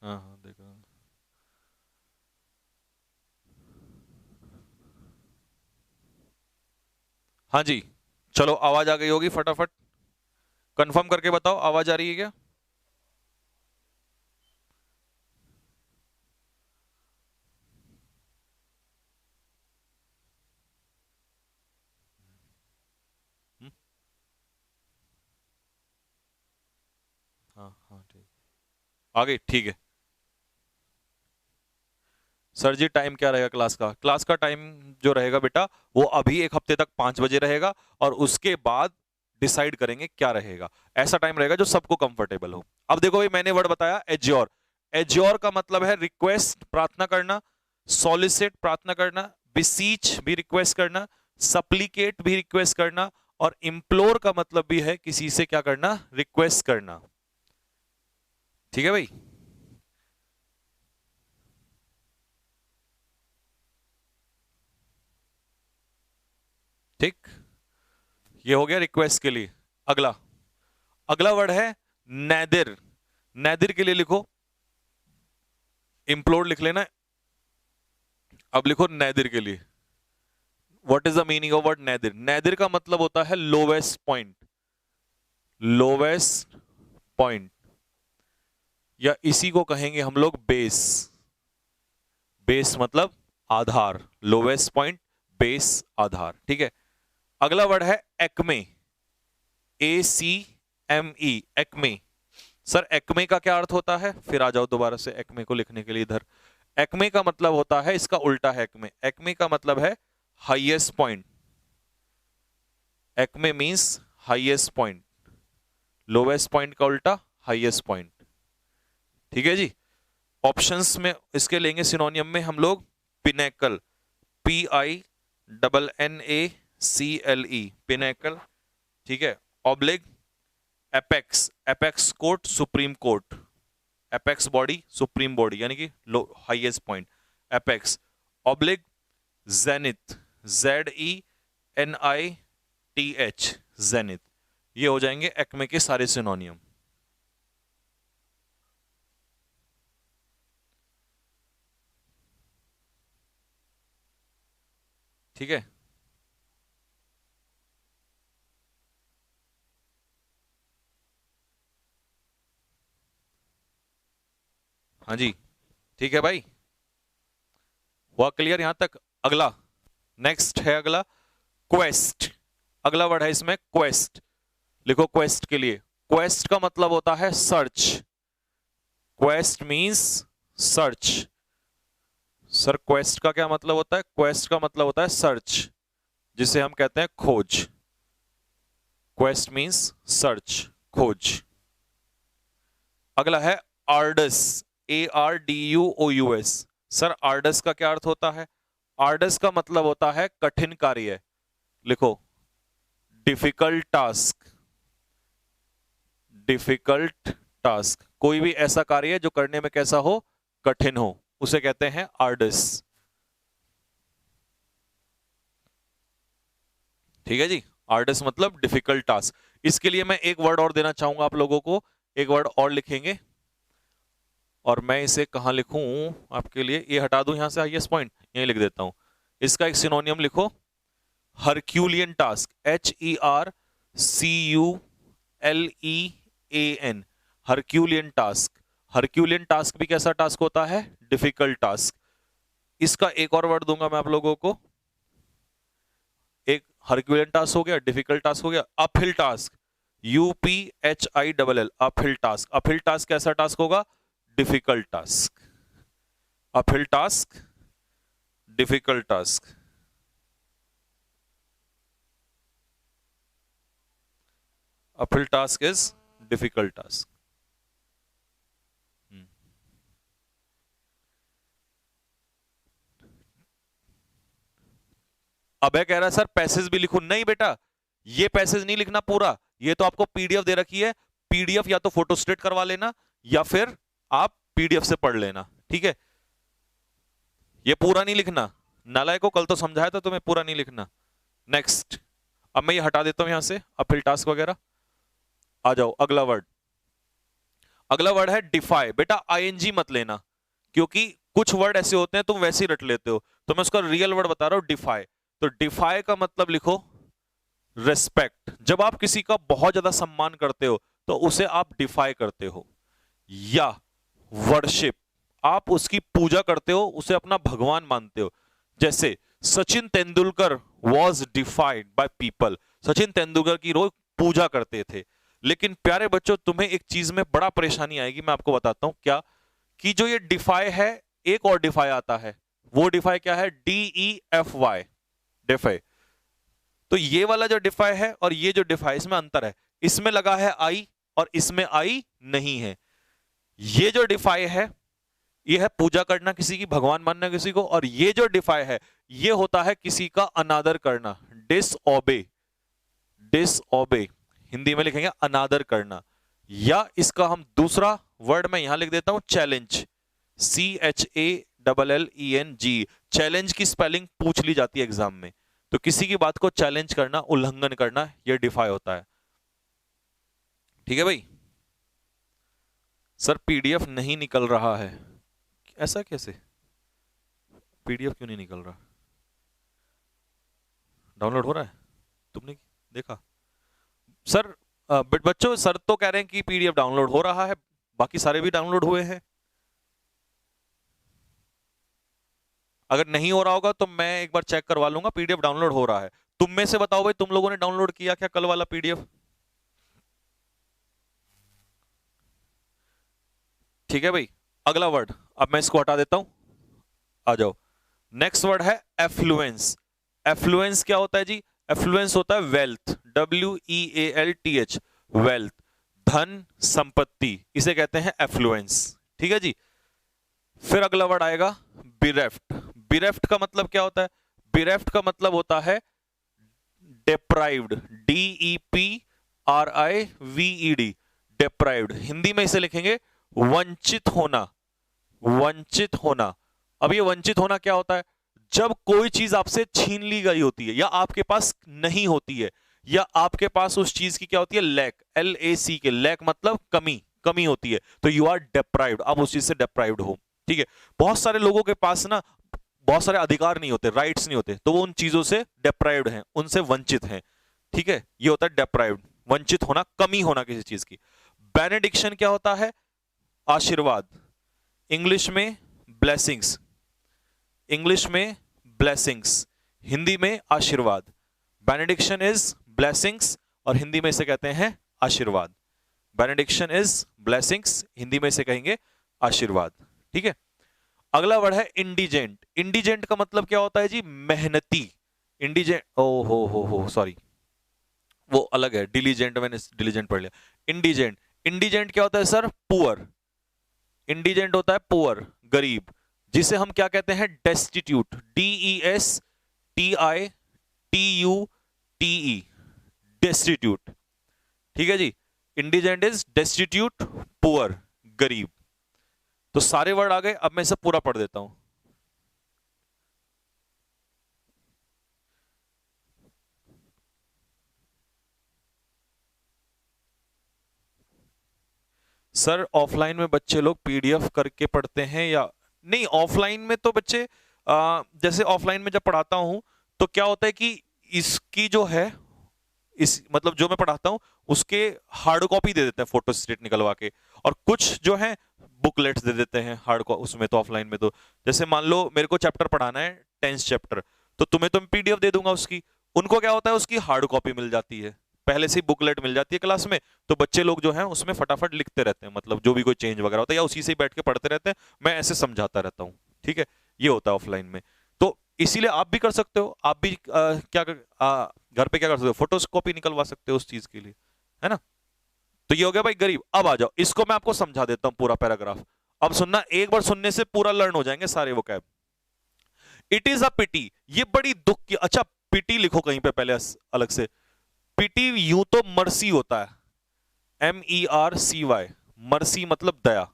हाँ हाँ देखो, हाँ जी। चलो आवाज आ गई होगी, फटाफट कंफर्म करके बताओ आवाज आ रही है क्या? हम्म, हाँ हाँ ठीक, आ गई, ठीक है। सर जी टाइम क्या रहेगा क्लास का? क्लास का टाइम जो रहेगा बेटा वो अभी एक हफ्ते तक 5 बजे रहेगा, और उसके बाद डिसाइड करेंगे क्या रहेगा। ऐसा टाइम रहेगा जो सबको कंफर्टेबल हो। अब देखो भाई, मैंने वर्ड बताया एज्योर। एज्योर का मतलब है रिक्वेस्ट, प्रार्थना करना, सॉलिसिट प्रार्थना करना, बिसीच भी रिक्वेस्ट करना, सप्लीकेट भी रिक्वेस्ट करना, और इम्प्लोर का मतलब भी है किसी से क्या करना, रिक्वेस्ट करना। ठीक है भाई। ठीक, ये हो गया रिक्वेस्ट के लिए। अगला, अगला वर्ड है नैदिर। नैदिर के लिए लिखो, इम्प्लोर लिख लेना, अब लिखो नैदिर के लिए। What is the meaning of word nadir? Nadir का मतलब होता है लोवेस्ट पॉइंट, लोवेस्ट पॉइंट, या इसी को कहेंगे हम लोग बेस। बेस मतलब आधार, लोवेस्ट पॉइंट, बेस, आधार। ठीक है। अगला वर्ड है Acme, ACME, Acme. Sir Acme का क्या अर्थ होता है? फिर आ जाओ दोबारा से एक्मे को लिखने के लिए इधर। एक्मे का मतलब होता है, इसका उल्टा है एक्मे। एक्मे का मतलब है highest point. Acme means highest point, lowest point का उल्टा हाईएस्ट पॉइंट। ठीक है जी। ऑप्शंस में इसके लेंगे सिनोनियम में हम लोग, पिनेकल, PINNACLE, पिनेकल। ठीक है। Oblique apex, apex court, supreme court, apex body, supreme body यानी कि लो highest point, apex. Oblique zenith, ZENITH, zenith. ये हो जाएंगे एक्मे के सारे सिनोनियम। ठीक है। हाँ जी, ठीक है भाई, हुआ क्लियर यहां तक? अगला, नेक्स्ट है अगला क्वेस्ट। अगला वर्ड है इसमें क्वेस्ट। लिखो क्वेस्ट के लिए, क्वेस्ट का मतलब होता है search. Quest means search. Sir quest का क्या मतलब होता है? क्वेस्ट का मतलब होता है सर्च, जिसे हम कहते हैं खोज। क्वेस्ट मींस सर्च, खोज। अगला है आर्डस, ARDUOUS। सर आर्डस का क्या अर्थ होता है? आर्डस का मतलब होता है कठिन कार्य। लिखो डिफिकल्ट टास्क, डिफिकल्ट टास्क। कोई भी ऐसा कार्य जो करने में कैसा हो, कठिन हो, उसे कहते हैं आर्डस। ठीक है जी, आर्डस मतलब डिफिकल्ट टास्क। इसके लिए मैं एक वर्ड और देना चाहूंगा आप लोगों को, एक वर्ड और लिखेंगे, और मैं इसे कहाँ लिखूं आपके लिए, ये हटा दूं यहां से हाईएस्ट पॉइंट, यहीं लिख देता हूं। इसका एक सिनोनियम लिखो, Herculean task, HERCULEAN, Herculean task. Herculean task भी कैसा टास्क होता है? Difficult task. इसका एक और वर्ड दूंगा मैं आप लोगों को, एक हरक्यूलियन टास्क हो गया, डिफिकल्ट टास्क हो गया, uphill task, UPHILL, uphill task. Uphill task कैसा टास्क होगा? Difficult task. Uphill task, difficult task. Uphill task is difficult task. अबे कह रहा है सर पैसेज भी लिखूं, नहीं बेटा, ये पैसेज नहीं लिखना पूरा, ये तो आपको पीडीएफ दे रखी है, पीडीएफ या तो फोटोस्टेट करवा लेना या फिर आप पीडीएफ से पढ़ लेना, ठीक है? ये पूरा नहीं लिखना, नालायक को कल तो समझाया था तुम्हें, पूरा नहीं लिखना। नेक्स्ट, अब मैं ये हटा देता हूं यहां से अपील टास्क वगैरह। आ जाओ अगला वर्ड। अगला वर्ड है डिफाई। बेटा आईएनजी मत लेना, क्योंकि कुछ वर्ड ऐसे होते हैं तुम वैसे ही रट लेते हो, तो मैं उसका रियल वर्ड बता रहा हूं, डिफाई। तो डिफाई का मतलब लिखो रिस्पेक्ट। जब आप किसी का बहुत ज्यादा सम्मान करते हो तो उसे आप डिफाई करते हो। या वर्शिप, आप उसकी पूजा करते हो, उसे अपना भगवान मानते हो। जैसे Sachin Tendulkar was डिफाइड by people, Sachin Tendulkar की रोज पूजा करते थे। लेकिन प्यारे बच्चों, तुम्हें एक चीज में बड़ा परेशानी आएगी, मैं आपको बताता हूं क्या, कि जो ये डिफाई है, एक और डिफाई आता है, वो डिफाई क्या है? DEFY, defy. तो ये वाला जो डिफाई है और ये जो डिफाई, इसमें अंतर है, इसमें लगा है आई और इसमें आई नहीं है। ये जो डिफाई है ये है पूजा करना किसी की, भगवान मानना किसी को, और ये जो डिफाई है ये होता है किसी का अनादर करना, डिसओबे। डिसओबे हिंदी में लिखेंगे अनादर करना। या इसका हम दूसरा वर्ड मैं यहां लिख देता हूं, चैलेंज, CHALLENG। चैलेंज की स्पेलिंग पूछ ली जाती है एग्जाम में, तो किसी की बात को चैलेंज करना, उल्लंघन करना, यह डिफाई होता है। ठीक है भाई? सर पीडीएफ नहीं निकल रहा है, ऐसा कैसे? पीडीएफ क्यों नहीं निकल रहा? डाउनलोड हो रहा है? तुमने देखा? सर बच्चों, सर तो कह रहे हैं कि पीडीएफ डाउनलोड हो रहा है, बाकी सारे भी डाउनलोड हुए हैं। अगर नहीं हो रहा होगा तो मैं एक बार चेक करवा लूंगा, पीडीएफ डाउनलोड हो रहा है। तुम में से बताओ भाई, तुम लोगों ने डाउनलोड किया क्या कल वाला पीडीएफ? ठीक है भाई, अगला वर्ड, अब मैं इसको हटा देता हूं, आ जाओ। नेक्स्ट वर्ड है एफ्लुएंस। एफ्लुएंस क्या होता है जी? एफ्लुएंस होता है वेल्थ, WEALTH, वेल्थ, धन, संपत्ति, इसे कहते हैं एफ्लुएंस। ठीक है जी? फिर अगला वर्ड आएगा बिरेफ्ट। बिरेफ्ट का मतलब क्या होता है? बिरेफ्ट का मतलब होता है डेप्राइव्ड, DEPRIVED, डेप्राइव्ड। हिंदी में इसे लिखेंगे वंचित होना। वंचित होना। अब ये वंचित होना क्या होता है? जब कोई चीज आपसे छीन ली गई होती है या आपके पास नहीं होती है, या आपके पास उस चीज की क्या होती है? लैक, LAC के, लैक मतलब कमी, कमी होती है, तो यू आर डेप्राइव्ड, आप उस चीज से डेप्राइव्ड हो। ठीक है? बहुत सारे लोगों के पास ना बहुत सारे अधिकार नहीं होते, राइट्स नहीं होते, तो वो उन चीजों से डेप्राइव्ड हैं, उनसे वंचित हैं। ठीक है? ये होता है डेप्राइव्ड, वंचित होना, कमी होना किसी चीज की। बेनेडिक्शन क्या होता है? आशीर्वाद, इंग्लिश में ब्लेसिंग्स, इंग्लिश में ब्लेसिंग्स, हिंदी में आशीर्वाद। बेनेडिक्शन इज ब्लेसिंग्स और हिंदी में इसे कहते हैं आशीर्वाद। बेनेडिक्शन इज ब्लेसिंग्स, हिंदी में इसे कहेंगे आशीर्वाद। ठीक है? अगला वर्ड है इंडिजेंट। इंडिजेंट का मतलब क्या होता है जी? मेहनती। इंडिजेंट, ओ हो सॉरी, वो अलग है, डिलीजेंट, मैंने डिलीजेंट पढ़ लिया। इंडिजेंट, इंडिजेंट क्या होता है सर? पुअर। इंडिजेंट होता है पुअर, गरीब, जिसे हम क्या कहते हैं? Destitute, DESTITUTE, destitute. ठीक है जी? इंडिजेंट इज डेस्टिट्यूट, पुअर, गरीब। तो सारे वर्ड आ गए, अब मैं इसे पूरा पढ़ देता हूं। सर ऑफलाइन में बच्चे लोग पीडीएफ करके पढ़ते हैं या नहीं? ऑफलाइन में तो बच्चे जैसे ऑफलाइन में जब पढ़ाता हूं तो क्या होता है कि इसकी जो है, इस मतलब जो मैं पढ़ाता हूं उसके हार्ड कॉपी दे देते हैं फोटो स्टेट निकलवा के, और कुछ जो है बुकलेट्स दे देते हैं हार्ड कॉपी उसमें। तो ऑफलाइन में तो जैसे मान लो मेरे को चैप्टर पढ़ाना है 10th चैप्टर, तो तुम्हें तो मैं पीडीएफ दे दूंगा उसकी, उनको क्या होता है उसकी हार्ड कॉपी मिल जाती है, पहले से ही बुकलेट मिल जाती है क्लास में, तो बच्चे लोग जो हैं उसमें फटाफट लिखते रहते हैं, मतलब जो भी कोई चेंज वगैरह होता है या उसी से ही बैठ के पढ़ते रहते हैं, मैं ऐसे समझाता रहता हूँ। ठीक है, ये होता है ऑफलाइन में। तो इसीलिए आप भी कर सकते हो, आप भी घर पे क्या कर सकते हो, फोटोकॉपी निकलवा सकते हो उस चीज के लिए, है ना? तो ये हो गया भाई गरीब। अब आ जाओ, इसको मैं आपको समझा देता हूं पूरा पैराग्राफ। अब सुनना, एक बार सुनने से पूरा लर्न हो जाएंगे सारे वो कैब। इट इज अ पिटी, ये बड़ी दुख की, अच्छा पिटी लिखो कहीं पे पहले अलग से। पिटी यूं तो मर्सी होता है, MERCY, मर्सी मतलब दया,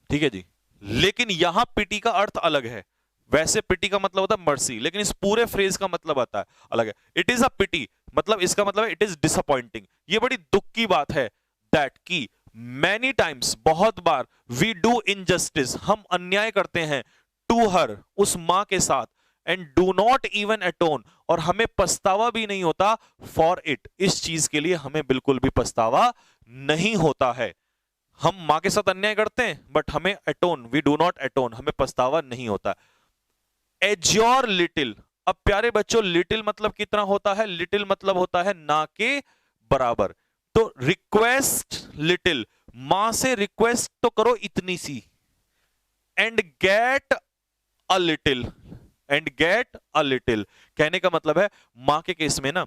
ठीक है जी। लेकिन यहां पिटी का अर्थ अलग है। वैसे पिटी का मतलब होता है मर्सी, लेकिन इस पूरे फ्रेज का मतलब आता है अलग है। इट इज अ पिटी मतलब इसका मतलब है इट इज डिसअपॉइंटिंग, ये बड़ी दुख की बात है, दैट की मैनी टाइम्स, बहुत बार, वी डू इनजस्टिस, हम अन्याय करते हैं, टू हर, उस मां के साथ, एंड डू नॉट इवन अटोन, और हमें पछतावा भी नहीं होता, फॉर इट, इस चीज के लिए हमें बिल्कुल भी पछतावा नहीं होता है। हम मां के साथ अन्याय करते हैं बट हमें atone, we do not atone, हमें पछतावा नहीं होता। एज्योर लिटिल, अब प्यारे बच्चों लिटिल मतलब कितना होता है? लिटिल मतलब होता है ना के बराबर। तो रिक्वेस्ट लिटिल, मां से रिक्वेस्ट तो करो इतनी सी, and get a little, and get a little, कहने का मतलब है मां के केस में ना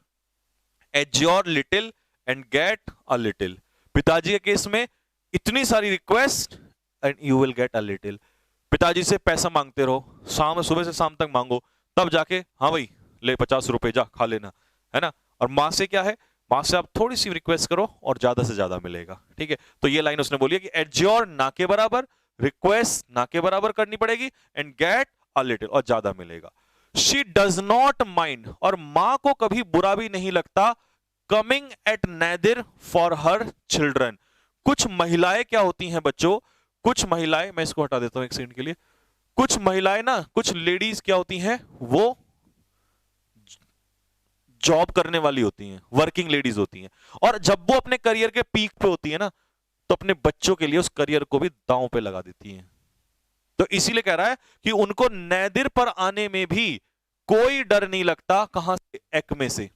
एज्योर little and get a little, पिताजी के केस में इतनी सारी request and you will get a little. पिताजी से पैसा मांगते रहो, शाम सुबह से शाम तक मांगो, तब जाके हाँ भाई ले 50 रुपए जा खा लेना, है ना? और मां से क्या है, मां से आप थोड़ी सी रिक्वेस्ट करो और ज्यादा से ज्यादा मिलेगा। ठीक है, तो ये लाइन उसने बोली है कि एज्योर ना के बराबर, रिक्वेस्ट ना के बराबर करनी पड़ेगी, एंड गेट अ लिटिल, और ज्यादा मिलेगा। शी डज नॉट माइंड, और मां को कभी बुरा भी नहीं लगता, coming at nadir for her children. कुछ महिलाएं क्या होती हैं बच्चों, कुछ महिलाएं, मैं इसको हटा देता हूं एक सेकंड के लिए, कुछ महिलाएं ना, कुछ लेडीज क्या होती हैं, वो जॉब करने वाली होती हैं, वर्किंग लेडीज होती हैं, और जब वो अपने करियर के पीक पे होती है ना, तो अपने बच्चों के लिए उस करियर को भी दांव पे लगा देती हैं। तो इसीलिए कह रहा है कि उनको नैदिर पर आने में भी कोई डर नहीं लगता, कहां से, एक्मे से,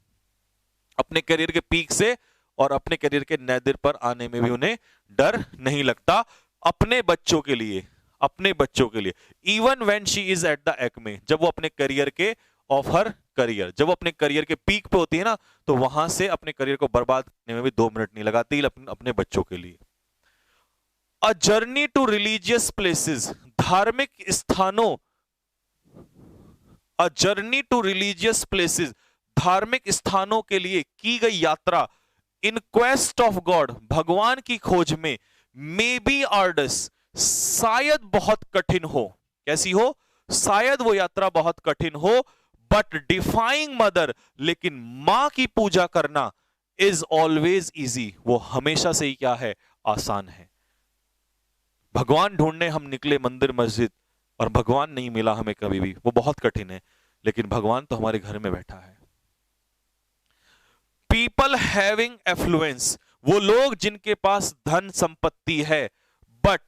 अपने करियर के पीक से, और अपने करियर के नैदिर पर आने में भी उन्हें डर नहीं लगता, अपने बच्चों के लिए, अपने बच्चों के लिए। Even when she is at the Acme, जब वो अपने करियर के, ऑफ हर करियर, जब वो अपने करियर के पीक पे होती है ना, तो वहां से अपने करियर को बर्बाद करने में भी 2 मिनट नहीं लगाती अपने बच्चों के लिए। A journey to religious places, धार्मिक स्थानों, a journey to religious places, धार्मिक स्थानों के लिए की गई यात्रा, इन क्वेस्ट ऑफ गॉड, भगवान की खोज में, मे बी आर्डस, शायद बहुत कठिन हो, कैसी हो, शायद वो यात्रा बहुत कठिन हो, बट डिफाइंग मदर, लेकिन मां की पूजा करना, इज ऑलवेज इजी, वो हमेशा से ही क्या है, आसान है। भगवान ढूंढने हम निकले मंदिर मस्जिद, और भगवान नहीं मिला हमें कभी भी, वो बहुत कठिन है, लेकिन भगवान तो हमारे घर में बैठा है। पीपल हैविंग एफ्लुएंस, वो लोग जिनके पास धन संपत्ति है, but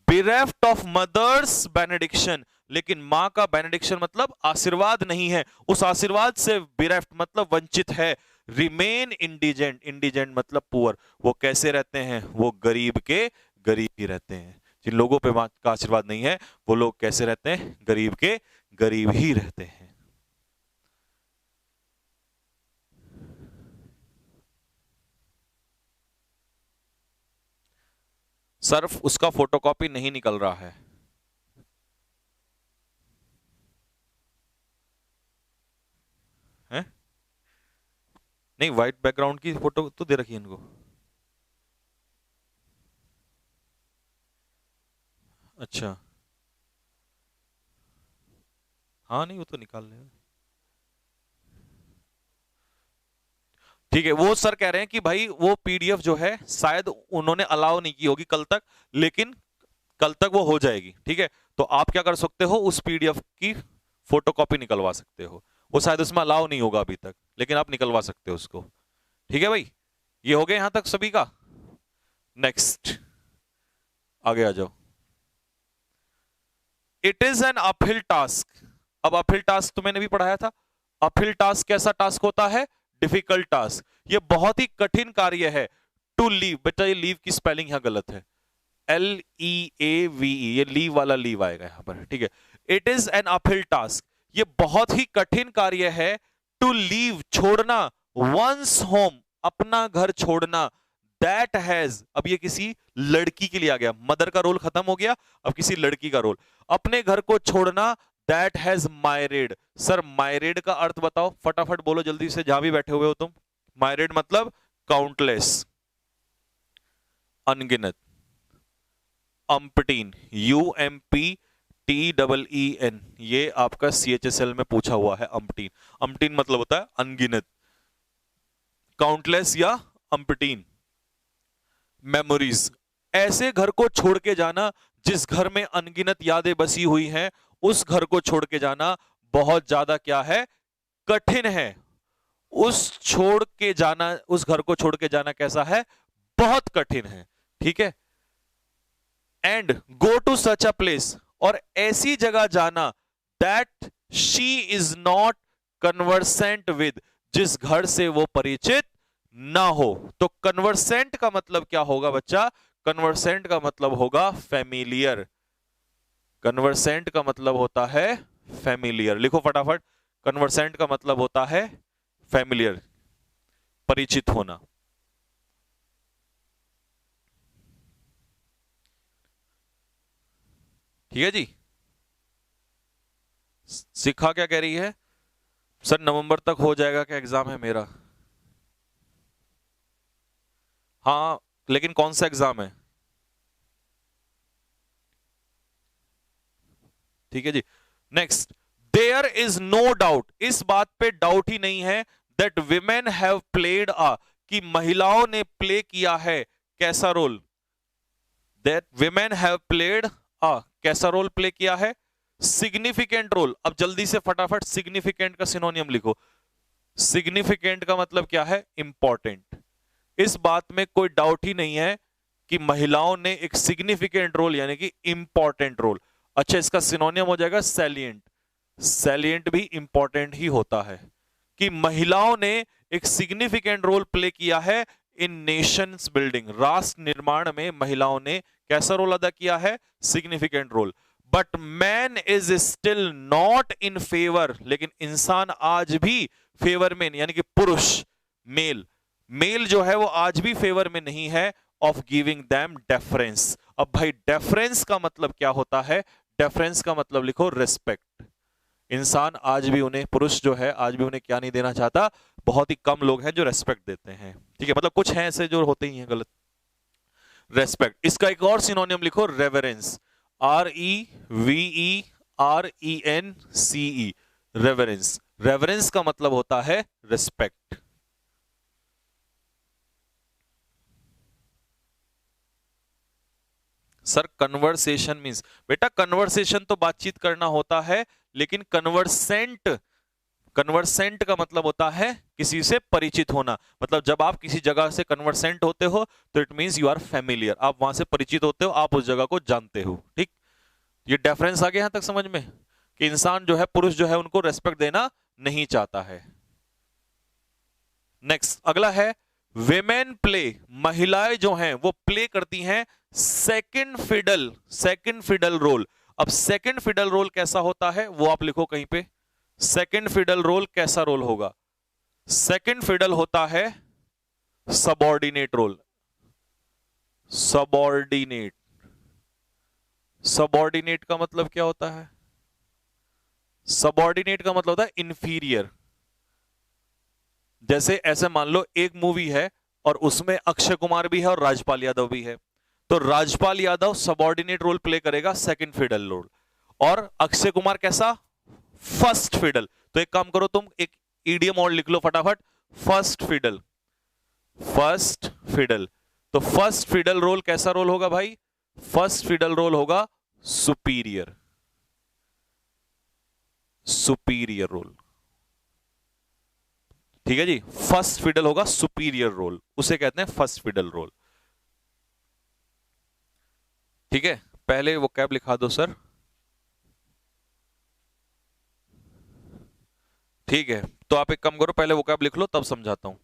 bereft of mother's benediction, लेकिन मां का बेनेडिक्शन मतलब आशीर्वाद नहीं है, उस आशीर्वाद से बिरेफ्ट मतलब वंचित है, रिमेन इंडिजेंट, इंडिजेंट मतलब पुअर, वो कैसे रहते हैं, वो गरीब के गरीब ही रहते हैं। जिन लोगों पे मां का आशीर्वाद नहीं है, वो लोग कैसे रहते हैं, गरीब के गरीब ही रहते हैं। सर्फ उसका फोटोकॉपी नहीं निकल रहा है, हैं? नहीं, व्हाइट बैकग्राउंड की फोटो तो दे रखी है इनको। अच्छा, हाँ नहीं वो तो निकाल लेंगे। ठीक है, वो सर कह रहे हैं कि भाई वो पीडीएफ जो है शायद उन्होंने अलाउ नहीं की होगी कल तक, लेकिन कल तक वो हो जाएगी। ठीक है, तो आप क्या कर सकते हो, उस पीडीएफ की फोटोकॉपी निकलवा सकते हो। वो शायद उसमें अलाउ नहीं होगा अभी तक, लेकिन आप निकलवा सकते हो उसको। ठीक है भाई, ये हो गया यहां तक सभी का। नेक्स्ट आगे आ जाओ। It is an uphill task. अब अपहिल टास्क तो मैंने भी पढ़ाया था। अपहिल टास्क कैसा टास्क होता है, डिफिकल्ट टास्क। ये बहुत ही कठिन कार्य है। टू लीव, बेटा ये लीव की स्पेलिंग यहां गलत है, LEAVE, ये लीव वाला लीव आएगा यहां पर। ठीक है, it is an uphill task, ये बहुत ही कठिन कार्य है। टू लीव, छोड़ना, वंस होम, अपना घर छोड़ना, दैट हैज, अब ये किसी लड़की के लिए आ गया, मदर का रोल खत्म हो गया, अब किसी लड़की का रोल, अपने घर को छोड़ना, दैट हैज मायरेड। सर मायरेड का अर्थ बताओ, फटाफट बोलो जल्दी से, जहां भी बैठे हुए हो तुम। मायरेड मतलब काउंटलेस, अनगिनत, अम्पटीन, UMPTEEN, ये आपका CHSL में पूछा हुआ है। अम्पटीन, अम्पटीन मतलब होता है अनगिनत, काउंटलेस या अम्पटीन। मेमोरीज, ऐसे घर को छोड़ के जाना जिस घर में अनगिनत यादें बसी हुई हैं, उस घर को छोड़ के जाना बहुत ज्यादा क्या है, कठिन है। उस छोड़ के जाना, उस घर को छोड़ के जाना कैसा है, बहुत कठिन है। ठीक है, and go to such a place, और ऐसी जगह जाना, that she is not conversant with, जिस घर से वो परिचित ना हो। तो कन्वर्सेंट का मतलब क्या होगा बच्चा, कन्वर्सेंट का मतलब होगा फैमिलियर। कन्वर्सेंट का मतलब होता है फैमिलियर, लिखो फटाफट। कन्वर्सेंट का मतलब होता है फैमिलियर, परिचित होना। ठीक है जी, शिखा क्या कह रही है, सर नवंबर तक हो जाएगा क्या, एग्जाम है मेरा। हाँ, लेकिन कौन सा एग्जाम है। ठीक है जी, next, there is no doubt, इस बात पे डाउट ही नहीं है, that women have played a, कि महिलाओं ने प्ले किया है कैसा role, that women have played a, कैसा रोल प्ले किया है, सिग्निफिकेंट रोल। अब जल्दी से फटाफट सिग्निफिकेंट का सिनोनियम लिखो। सिग्निफिकेंट का मतलब क्या है, इंपॉर्टेंट। इस बात में कोई डाउट ही नहीं है कि महिलाओं ने एक सिग्निफिकेंट रोल यानी कि इंपॉर्टेंट रोल। अच्छा, इसका सिनोनियम हो जाएगा सैलिएंट। सैलिएंट भी इंपॉर्टेंट ही होता है, कि महिलाओं ने एक सिग्निफिकेंट रोल प्ले किया है इन नेशंस बिल्डिंग, राष्ट्र निर्माण में महिलाओं ने कैसा रोल अदा किया है, significant role. But man is still not in favour, लेकिन इंसान आज भी फेवर में, यानी कि पुरुष, मेल, मेल जो है वो आज भी फेवर में नहीं है ऑफ गिविंग देम डेफरेंस। अब भाई डेफरेंस का मतलब क्या होता है, डेफरेंस का मतलब लिखो रिस्पेक्ट। इंसान आज भी उन्हें, पुरुष जो है आज भी उन्हें क्या नहीं देना चाहता, बहुत ही कम लोग हैं जो रेस्पेक्ट देते हैं। ठीक है, मतलब कुछ हैं ऐसे जो होते ही हैं गलत। रेस्पेक्ट, इसका एक और सिनोनियम लिखो, रेवरेंस, REVERENCE, रेवरेंस। रेवरेंस का मतलब होता है रिस्पेक्ट। सर कन्वर्सेशन मींस, बेटा कन्वर्सेशन तो बातचीत करना होता है, लेकिन कन्वर्सेंट, कन्वर्सेंट का मतलब होता है किसी से परिचित होना। मतलब जब आप किसी जगह से कन्वर्सेंट होते हो तो it means you are familiar, आप वहां से परिचित होते हो, आप उस जगह को जानते हो। ठीक, ये डिफरेंस आ गया यहां तक समझ में, कि इंसान जो है, पुरुष जो है, उनको रेस्पेक्ट देना नहीं चाहता है। नेक्स्ट अगला है विमेन प्ले, महिलाएं जो हैं वो प्ले करती हैं second fiddle, second fiddle role. अब सेकंड फिडल रोल कैसा होता है वो आप लिखो कहीं पे। सेकंड फिडल रोल कैसा रोल होगा, सेकंड फिडल होता है सबऑर्डिनेट रोल। सबऑर्डिनेट, सबऑर्डिनेट का मतलब क्या होता है, सबऑर्डिनेट का मतलब होता है इंफीरियर। जैसे ऐसे मान लो एक मूवी है और उसमें अक्षय कुमार भी है और राजपाल यादव भी है, तो Rajpal Yadav subordinate role play करेगा, सेकंड फिडल रोल, और अक्षय कुमार कैसा, फर्स्ट फिडल। तो एक काम करो तुम, एक ईडीएम और लिख लो फटाफट, फर्स्ट फिडल। First fiddle. तो फर्स्ट फिडल रोल कैसा रोल होगा भाई? फर्स्ट फिडल रोल होगा सुपीरियर, सुपीरियर रोल। ठीक है जी, फर्स्ट फिडल होगा सुपीरियर रोल, उसे कहते हैं फर्स्ट फिडल रोल। ठीक है, पहले वो कैब लिखा दो सर। ठीक है, तो आप एक काम करो, पहले वो कैब लिख लो, तब समझाता हूं।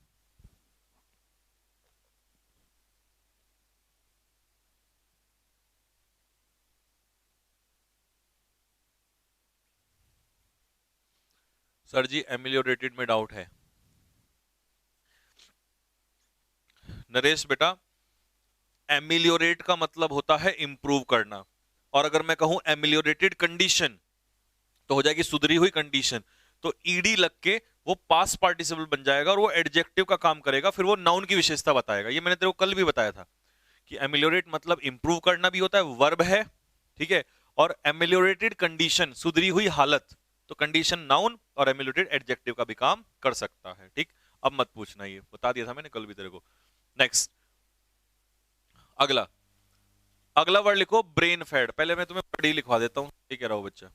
सर जी एमिलियोरेटेड में डाउट है। नरेश बेटा, एमिलियोरेट का मतलब होता है इंप्रूव करना, और अगर मैं कहूं एमिलियोरेटेड कंडीशन तो हो जाएगी सुधरी हुई कंडीशन। तो ईडी लग के वो पास्ट पार्टिसिपल बन जाएगा और वो एडजेक्टिव का काम करेगा, फिर वो नाउन की विशेषता बताएगा। ये मैंने तेरे को कल भी बताया था कि एमिलियोरेट मतलब इंप्रूव करना भी होता है, वर्ब है। ठीक है, और एमिलियोरेटेड कंडीशन सुधरी हुई हालत, तो कंडीशन नाउन और एमिलियोरेटेड एडजेक्टिव का भी काम कर सकता है। ठीक, अब मत पूछना, ये बता दिया था मैंने कल भी तेरे को। नेक्स्ट, अगला अगला वर्ड लिखो ब्रेन फैड। पहले मैं तुम्हें वर्ड ही लिखवा देता हूं, ठीक कह रहा हूं बच्चा।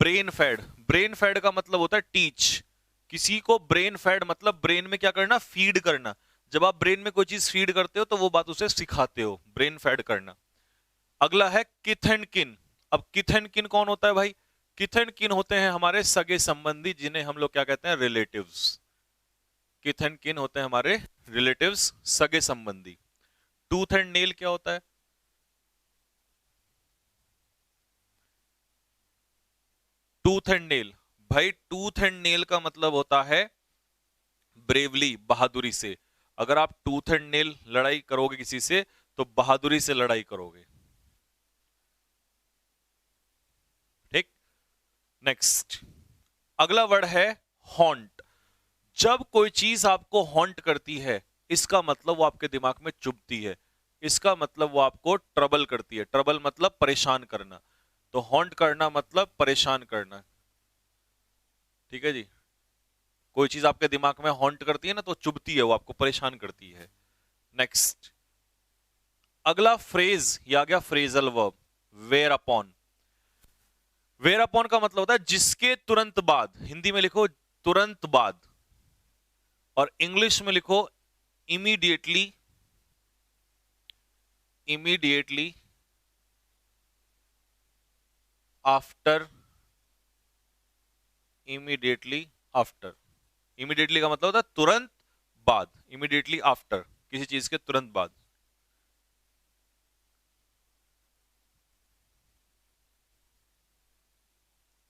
ब्रेन फैड, ब्रेन फैड का मतलब होता है टीच। किसी को ब्रेन फैड मतलब ब्रेन में क्या करना? फीड करना। जब आप ब्रेन में कोई चीज फीड करते हो तो वो बात उसे सिखाते हो, ब्रेन फैड करना। अगला है किथ एंड किन। अब किथ एंड किन कौन होता है भाई? किथ एंड किन होते हैं हमारे सगे संबंधी, जिन्हें हम लोग क्या कहते हैं? रिलेटिव्स। किथ एंड किन होते हैं हमारे रिलेटिव्स, सगे संबंधी। टूथ एंड नेल क्या होता है? टूथ एंड नेल, भाई टूथ एंड नेल का मतलब होता है ब्रेवली, बहादुरी से। अगर आप टूथ एंड नेल लड़ाई करोगे किसी से तो बहादुरी से लड़ाई करोगे। ठीक, नेक्स्ट, अगला वर्ड है हॉन्ट। जब कोई चीज आपको हॉन्ट करती है, इसका मतलब वो आपके दिमाग में चुभती है, इसका मतलब वो आपको ट्रबल करती है। ट्रबल मतलब परेशान करना, तो हॉन्ट करना मतलब परेशान करना। ठीक है जी, कोई चीज आपके दिमाग में हॉन्ट करती है ना, तो चुभती है, वो आपको परेशान करती है। नेक्स्ट, अगला फ्रेज, ये आ गया phrasal verb, wear upon. Wear upon का मतलब होता है जिसके तुरंत बाद। हिंदी में लिखो तुरंत बाद, और इंग्लिश में लिखो immediately, immediately after, immediately after. Immediately का मतलब होता है तुरंत बाद, इमीडिएटली आफ्टर, किसी चीज के तुरंत बाद।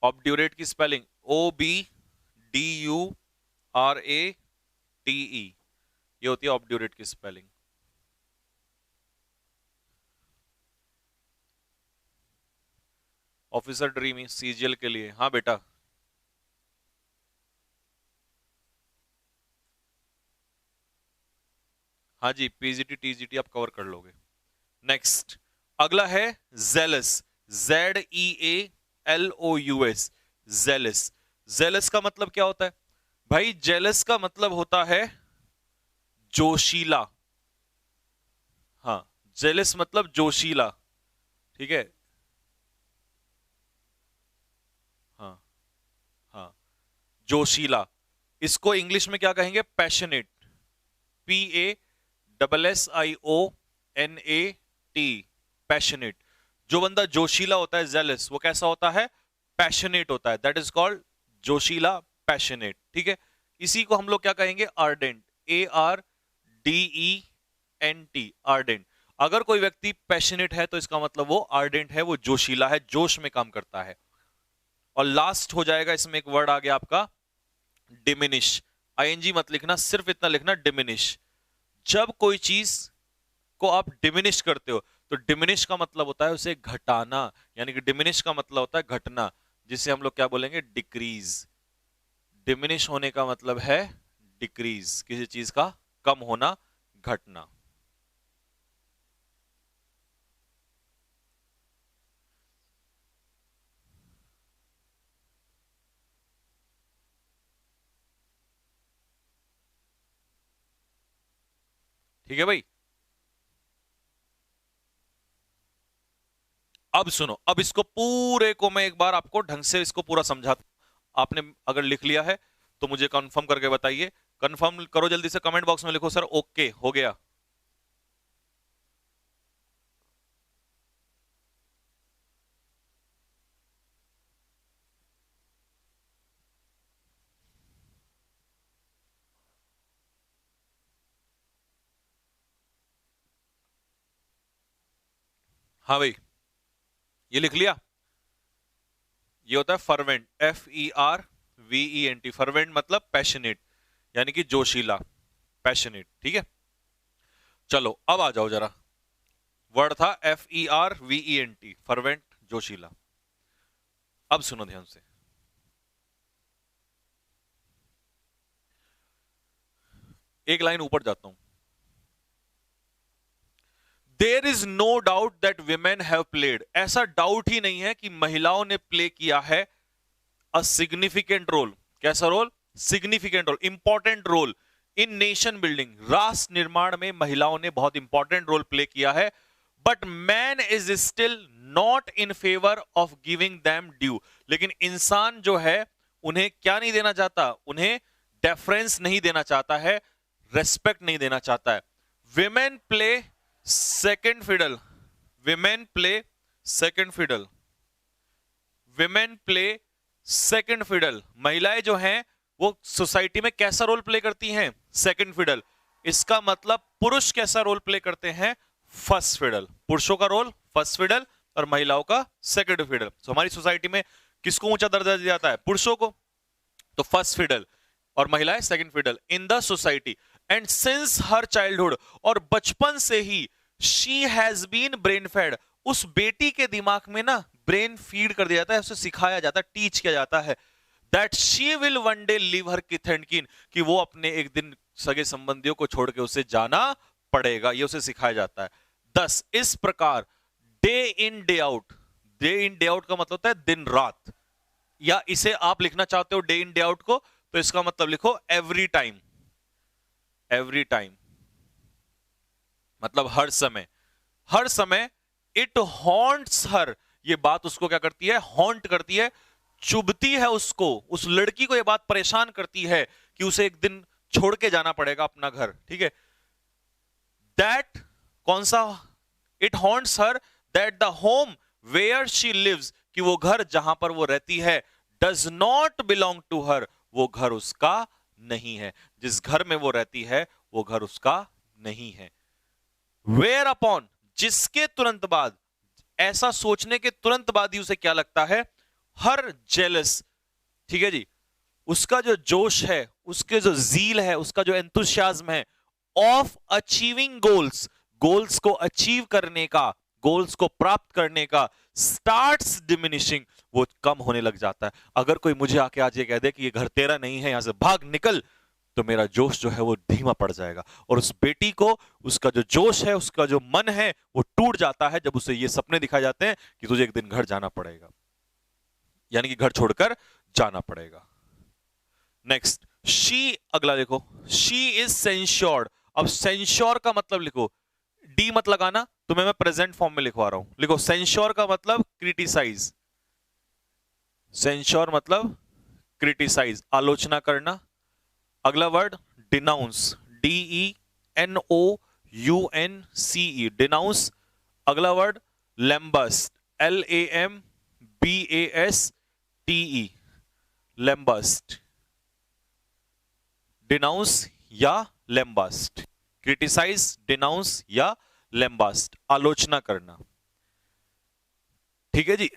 ऑब्ड्यूरेट की स्पेलिंग OBDURATE, ये होती है ऑब्ड्यूरेट की स्पेलिंग। ऑफिसर ड्रीमी सीजीएल के लिए, हाँ बेटा। हाँ जी, पीजीटी टीजीटी आप कवर कर लोगे। नेक्स्ट, अगला है जेलस, ZEALOUS, जेलस। जेलस का मतलब क्या होता है भाई? जेलस का मतलब होता है जोशीला। हाँ, जेलस मतलब जोशीला। ठीक है, हाँ, हाँ, जोशीला। इसको इंग्लिश में क्या कहेंगे? Passionate, PASSIONAT, passionate. जो बंदा जोशीला होता है, जेलस, वो कैसा होता है? पैशनेट होता है, दैट इज कॉल्ड जोशीला, पैशनेट। ठीक है, इसी को हम लोग क्या कहेंगे? Ardent, ARDENT, ardent. अगर कोई व्यक्ति पैशनेट है तो इसका मतलब वो आर्डेंट है, वो जोशीला है, जोश में काम करता है। और लास्ट हो जाएगा इसमें एक वर्ड आ गया आपका डिमिनिश। आईएनजी मत लिखना, सिर्फ इतना लिखना डिमिनिश। जब कोई चीज को आप डिमिनिश करते हो, तो डिमिनिश का मतलब होता है उसे घटाना, यानी कि डिमिनिश का मतलब होता है घटना, जिसे हम लोग क्या बोलेंगे? डिक्रीज। डिमिनिश होने का मतलब है डिक्रीज, किसी चीज का कम होना, घटना। ठीक है भाई। अब सुनो, अब इसको पूरे को मैं एक बार आपको ढंग से इसको पूरा समझाता हूं। आपने अगर लिख लिया है तो मुझे कंफर्म करके बताइए। कंफर्म करो जल्दी से, कमेंट बॉक्स में लिखो सर ओके हो गया। हाँ भाई, ये लिख लिया। ये होता है फर्वेंट, FERVENT। फर्वेंट मतलब पैशनेट, यानी कि जोशीला, पैशनेट। ठीक है, चलो अब आ जाओ जरा। वर्ड था FERVENT, फर्वेंट, जोशीला। अब सुनो ध्यान से, एक लाइन ऊपर जाता हूं। There is no doubt that women have played, ऐसा डाउट ही नहीं है कि महिलाओं ने प्ले किया है अ सिग्निफिकेंट रोल। कैसा रोल? Significant role, important role in nation building. राष्ट्र निर्माण में महिलाओं ने बहुत इंपॉर्टेंट रोल प्ले किया है। But man is still not in favour of giving them due, लेकिन इंसान जो है उन्हें क्या नहीं देना चाहता? उन्हें डेफरेंस नहीं देना चाहता है, रेस्पेक्ट नहीं देना चाहता है। Women play second fiddle, women play second fiddle, women play second fiddle. महिलाएं जो हैं वो सोसाइटी में कैसा रोल प्ले करती हैं? Second fiddle. इसका मतलब पुरुष कैसा रोल प्ले करते हैं? First fiddle. पुरुषों का रोल फर्स्ट फिडल और महिलाओं का सेकेंड फिडल। तो हमारी सोसाइटी में किसको ऊंचा दर्जा दिया जाता है? पुरुषों को। तो फर्स्ट फिडल और महिलाएं second fiddle in the society. And since her childhood, और बचपन से ही, she has been brain fed, उस बेटी के दिमाग में ना ब्रेन फीड कर दिया जाता है, उसे सिखाया जाता है, टीच किया जाता है that she will one day leave her किथ एंड कीन, कि वो अपने एक दिन सगे संबंधियों को छोड़ के उसे जाना पड़ेगा, ये उसे सिखाया जाता है। दस इस प्रकार day in day out, day in day out का मतलब होता है दिन रात, या इसे आप लिखना चाहते हो डे इन डे आउट को तो इसका मतलब लिखो एवरी टाइम। एवरी टाइम मतलब हर समय, हर समय। इट हॉन्ट्स हर, ये बात उसको क्या करती है? हॉन्ट करती है, चुभती है उसको, उस लड़की को ये बात परेशान करती है कि उसे एक दिन छोड़ के जाना पड़ेगा अपना घर। ठीक है, दैट कौन सा? It haunts her that the home where she lives, कि वो घर जहां पर वो रहती है, does not belong to her, वो घर उसका नहीं है। जिस घर में वो रहती है वो घर उसका नहीं है। वेयर अपॉन, जिसके तुरंत बाद, ऐसा सोचने के तुरंत बाद ही उसे क्या लगता है? हर जेलस। ठीक है जी, उसका जो जोश है, उसके जो जील है, उसका जो एंथुसियाज्म है ऑफ अचीविंग गोल्स, गोल्स को अचीव करने का, गोल्स को प्राप्त करने का, स्टार्ट्स डिमिनिशिंग, वो कम होने लग जाता है। अगर कोई मुझे आके आज ये कह दे कि ये घर तेरा नहीं है, यहां से भाग निकल, तो मेरा जोश जो है वो धीमा पड़ जाएगा। और उस बेटी को उसका जो जोश है, उसका जो मन है, वो टूट जाता है जब उसे ये सपने दिखाए जाते हैं कि तुझे एक दिन घर जाना पड़ेगा, यानी कि घर छोड़कर जाना पड़ेगा। नेक्स्ट, शी, अगला देखो, शी इज सेंश्योर्ड। अब सेंश्योर का मतलब लिखो, डी मत लगाना, तुम्हें मैं प्रेजेंट फॉर्म में लिखवा रहा हूं। लिखो सेंश्योर का मतलब क्रिटिसाइज, सेंश्योर मतलब क्रिटिसाइज, आलोचना करना। अगला वर्ड डिनाउंस, DENOUNCE, डिनाउंस। अगला वर्ड लैम्बस्ट, LAMBASTE, लैम्बस्ट। डिनाउंस या लैम्बास्ट, क्रिटिसाइज, डिनाउंस या लैम्बास्ट, आलोचना करना। ठीक है जी।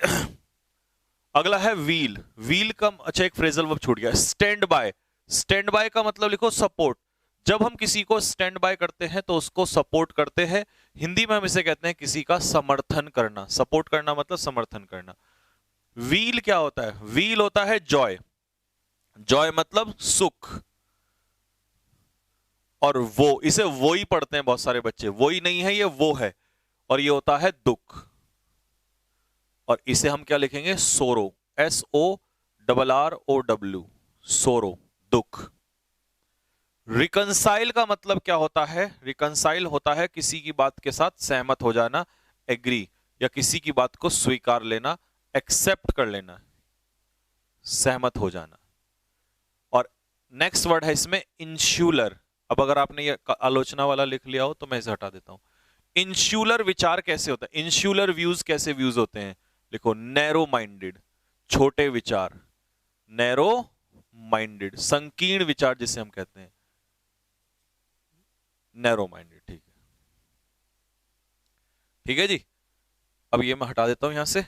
अगला है व्हील, व्हील का अच्छा एक फ्रेजल वर्ब छूट गया, स्टैंड बाय। स्टैंड बाय का मतलब लिखो सपोर्ट। जब हम किसी को स्टैंड बाय करते हैं तो उसको सपोर्ट करते हैं। हिंदी में हम इसे कहते हैं किसी का समर्थन करना। सपोर्ट करना मतलब समर्थन करना। व्हील क्या होता है? व्हील होता है जॉय, जॉय मतलब सुख। और वो, इसे वो ही पढ़ते हैं बहुत सारे बच्चे, वो ही नहीं है ये, वो है। और ये होता है दुख, और इसे हम क्या लिखेंगे? सोरो, SORROW, सोरो, दुख। रिकंसाइल का मतलब क्या होता है? रिकंसाइल होता है किसी की बात के साथ सहमत हो जाना, एग्री, या किसी की बात को स्वीकार लेना, एक्सेप्ट कर लेना, सहमत हो जाना। और नेक्स्ट वर्ड है इसमें इंश्यूलर। अब अगर आपने ये आलोचना वाला लिख लिया हो तो मैं इसे हटा देता हूं। इंश्यूलर विचार कैसे होता है? इंश्यूलर व्यूज कैसे व्यूज होते हैं? लिखो, नैरो माइंडेड, छोटे विचार, नैरो माइंडेड, संकीर्ण विचार जिसे हम कहते हैं, नैरो माइंडेड। ठीक है, ठीक है जी। अब ये मैं हटा देता हूं यहां से।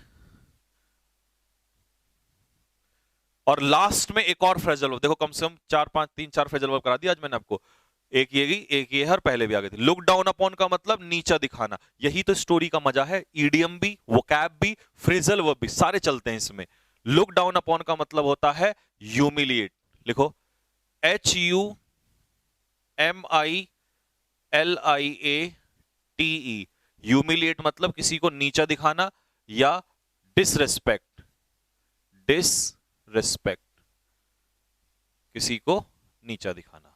और लास्ट में एक और फ्रेजल वर्ब, देखो कम से कम 3-4 फ्रेजल वर्ब करा दिया आज मैंने आपको। एक ये गई, एक ये है, और पहले भी आ गई थी। लुक डाउन अपॉन का मतलब नीचा दिखाना, यही तो स्टोरी का मजा है। ईडियम भी, वोकैब भी, फ्रेजल वर्ब भी सारे चलते हैं इसमें। लुक डाउन अपॉन का मतलब होता है ह्यूमिलिएट। लिखो, HUMILIATE, ह्यूमिलिएट मतलब किसी को नीचा दिखाना, या डिसरेस्पेक्ट, डिसरेस्पेक्ट, किसी को नीचा दिखाना।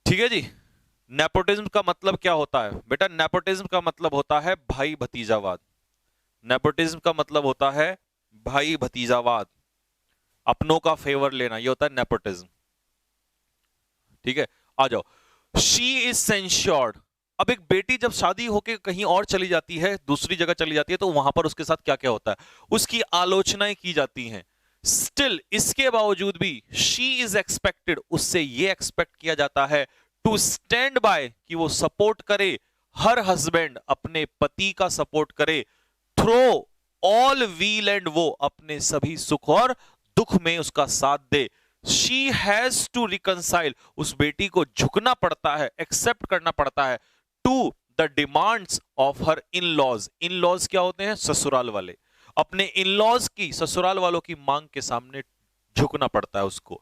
ठीक है जी। नेपोटिज्म का मतलब क्या होता है बेटा? नेपोटिज्म का मतलब होता है भाई भतीजावाद। नेपोटिज्म का मतलब होता है भाई भतीजावाद, अपनों का फेवर लेना, ये होता है नेपोटिज्म। ठीक है, आ जाओ। She is censured. अब एक बेटी जब शादी होके कहीं और चली जाती है, दूसरी जगह चली जाती है, तो वहां पर उसके साथ क्या क्या होता है? उसकी आलोचनाएं की जाती हैं। स्टिल, इसके बावजूद भी शी इज एक्सपेक्टेड, उससे ये एक्सपेक्ट किया जाता है टू स्टैंड बाय, कि वो सपोर्ट करे, हर हस्बैंड, अपने पति का सपोर्ट करे, थ्रो ऑल व्हील एंड वो, अपने सभी सुख और दुख में उसका साथ दे। शी हैज टू रिकंसाइल, उस बेटी को झुकना पड़ता है, एक्सेप्ट करना पड़ता है, to the demands of her in laws. In laws क्या होते हैं? ससुराल वाले। अपने इन लॉज की, ससुराल वालों की मांग के सामने झुकना पड़ता है उसको।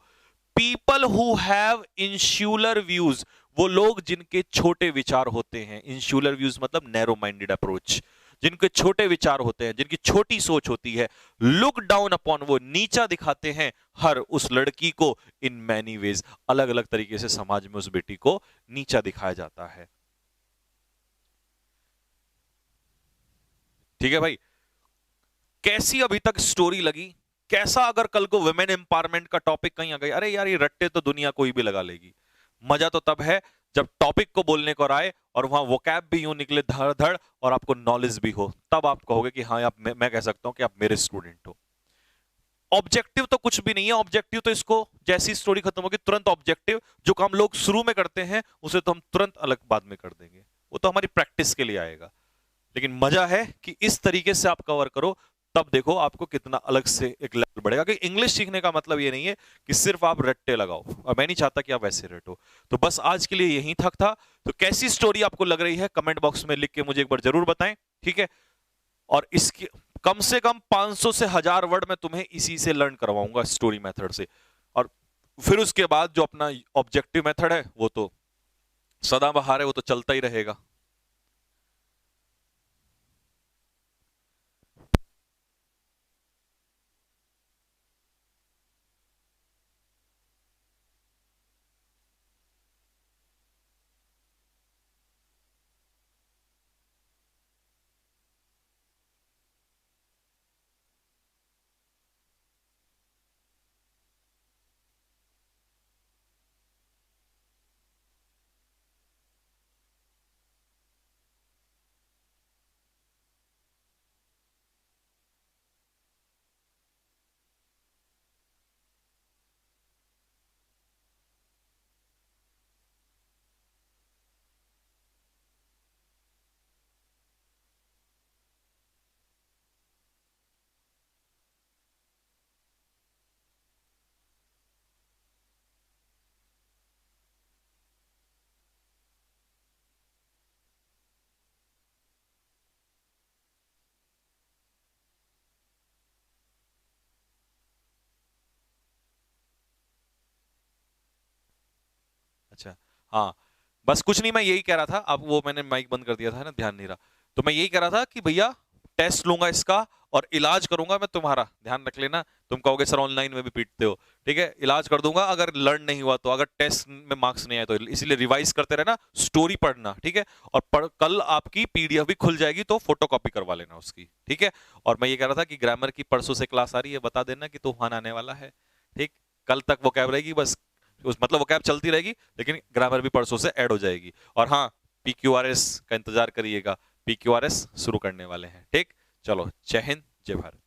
पीपल हु हैव इंश्यूलर व्यूज, वो लोग जिनके छोटे विचार होते हैं। इंश्यूलर व्यूज मतलब नैरो माइंडेड अप्रोच, जिनके छोटे विचार होते हैं, जिनकी छोटी सोच होती है। लुक डाउन अपॉन, वो नीचा दिखाते हैं हर उस लड़की को, इन मैनी वेज, अलग अलग तरीके से समाज में उस बेटी को नीचा दिखाया जाता है। ठीक है भाई, कैसी अभी तक स्टोरी लगी? कैसा अगर कल को वुमेन एम्पावरमेंट का टॉपिक कहीं आ गई, अरे यार ये रट्टे तो दुनिया कोई भी लगा लेगी। मजा तो तब है जब टॉपिक को बोलने को आए और वहां वोकैब भी यूं निकले धड़ धड़, और आपको नॉलेज भी हो, तब आप कहोगे कि हाँ आप, मैं कह सकता हूं कि आप मेरे स्टूडेंट हो। ऑब्जेक्टिव तो कुछ भी नहीं है। ऑब्जेक्टिव तो इसको, जैसी स्टोरी खत्म होगी तुरंत ऑब्जेक्टिव, जो काम लोग शुरू में करते हैं उसे तो हम तुरंत अलग बाद में कर देंगे, वो तो हमारी प्रैक्टिस के लिए आएगा। लेकिन मजा है कि इस तरीके से आप कवर करो, तब देखो आपको कितना अलग से एक लेवल बढ़ेगा। कि इंग्लिश सीखने का मतलब ये नहीं है कि सिर्फ आप रट्टे लगाओ, और मैं नहीं चाहता कि आप वैसे रटो। तो बस आज के लिए यहीं तक था। तो कैसी स्टोरी आपको लग रही है कमेंट बॉक्स में लिख के मुझे एक बार जरूर बताएं, ठीक है। और इसकी कम से कम 500 से 1000 वर्ड मैं तुम्हें इसी से लर्न करवाऊंगा, स्टोरी मेथड से। और फिर उसके बाद जो अपना ऑब्जेक्टिव मेथड है वो तो सदाबहार है, वो तो चलता ही रहेगा। अच्छा, हाँ, बस कुछ नहीं, मैं यही कह रहा था। अब वो मैंने माइक बंद कर दिया था ना, ध्यान नहीं रहा। तो मैं यही कह रहा था कि भैया टेस्ट लूंगा इसका, और इलाज करूंगा मैं तुम्हारा, ध्यान रख लेना। तुम कहोगे सर ऑनलाइन में भी पीटते हो, ठीक है, इलाज कर दूंगा अगर लर्न नहीं हुआ तो, अगर टेस्ट में मार्क्स नहीं आए तो। इसीलिए रिवाइज करते रहना, स्टोरी पढ़ना, ठीक है। और कल आपकी पीडीएफ भी खुल जाएगी तो फोटोकॉपी करवा लेना उसकी, ठीक है। और मैं ये कह रहा था कि ग्रामर की परसों से क्लास आ रही है, बता देना कि तूफान आने वाला है, ठीक। कल तक वो कैब रहेगी बस, मतलब वो कैब चलती रहेगी, लेकिन ग्रामर भी परसों से ऐड हो जाएगी। और हाँ, PQRS का इंतजार करिएगा, PQRS शुरू करने वाले हैं, ठीक। चलो, जय हिंद, जय भारत।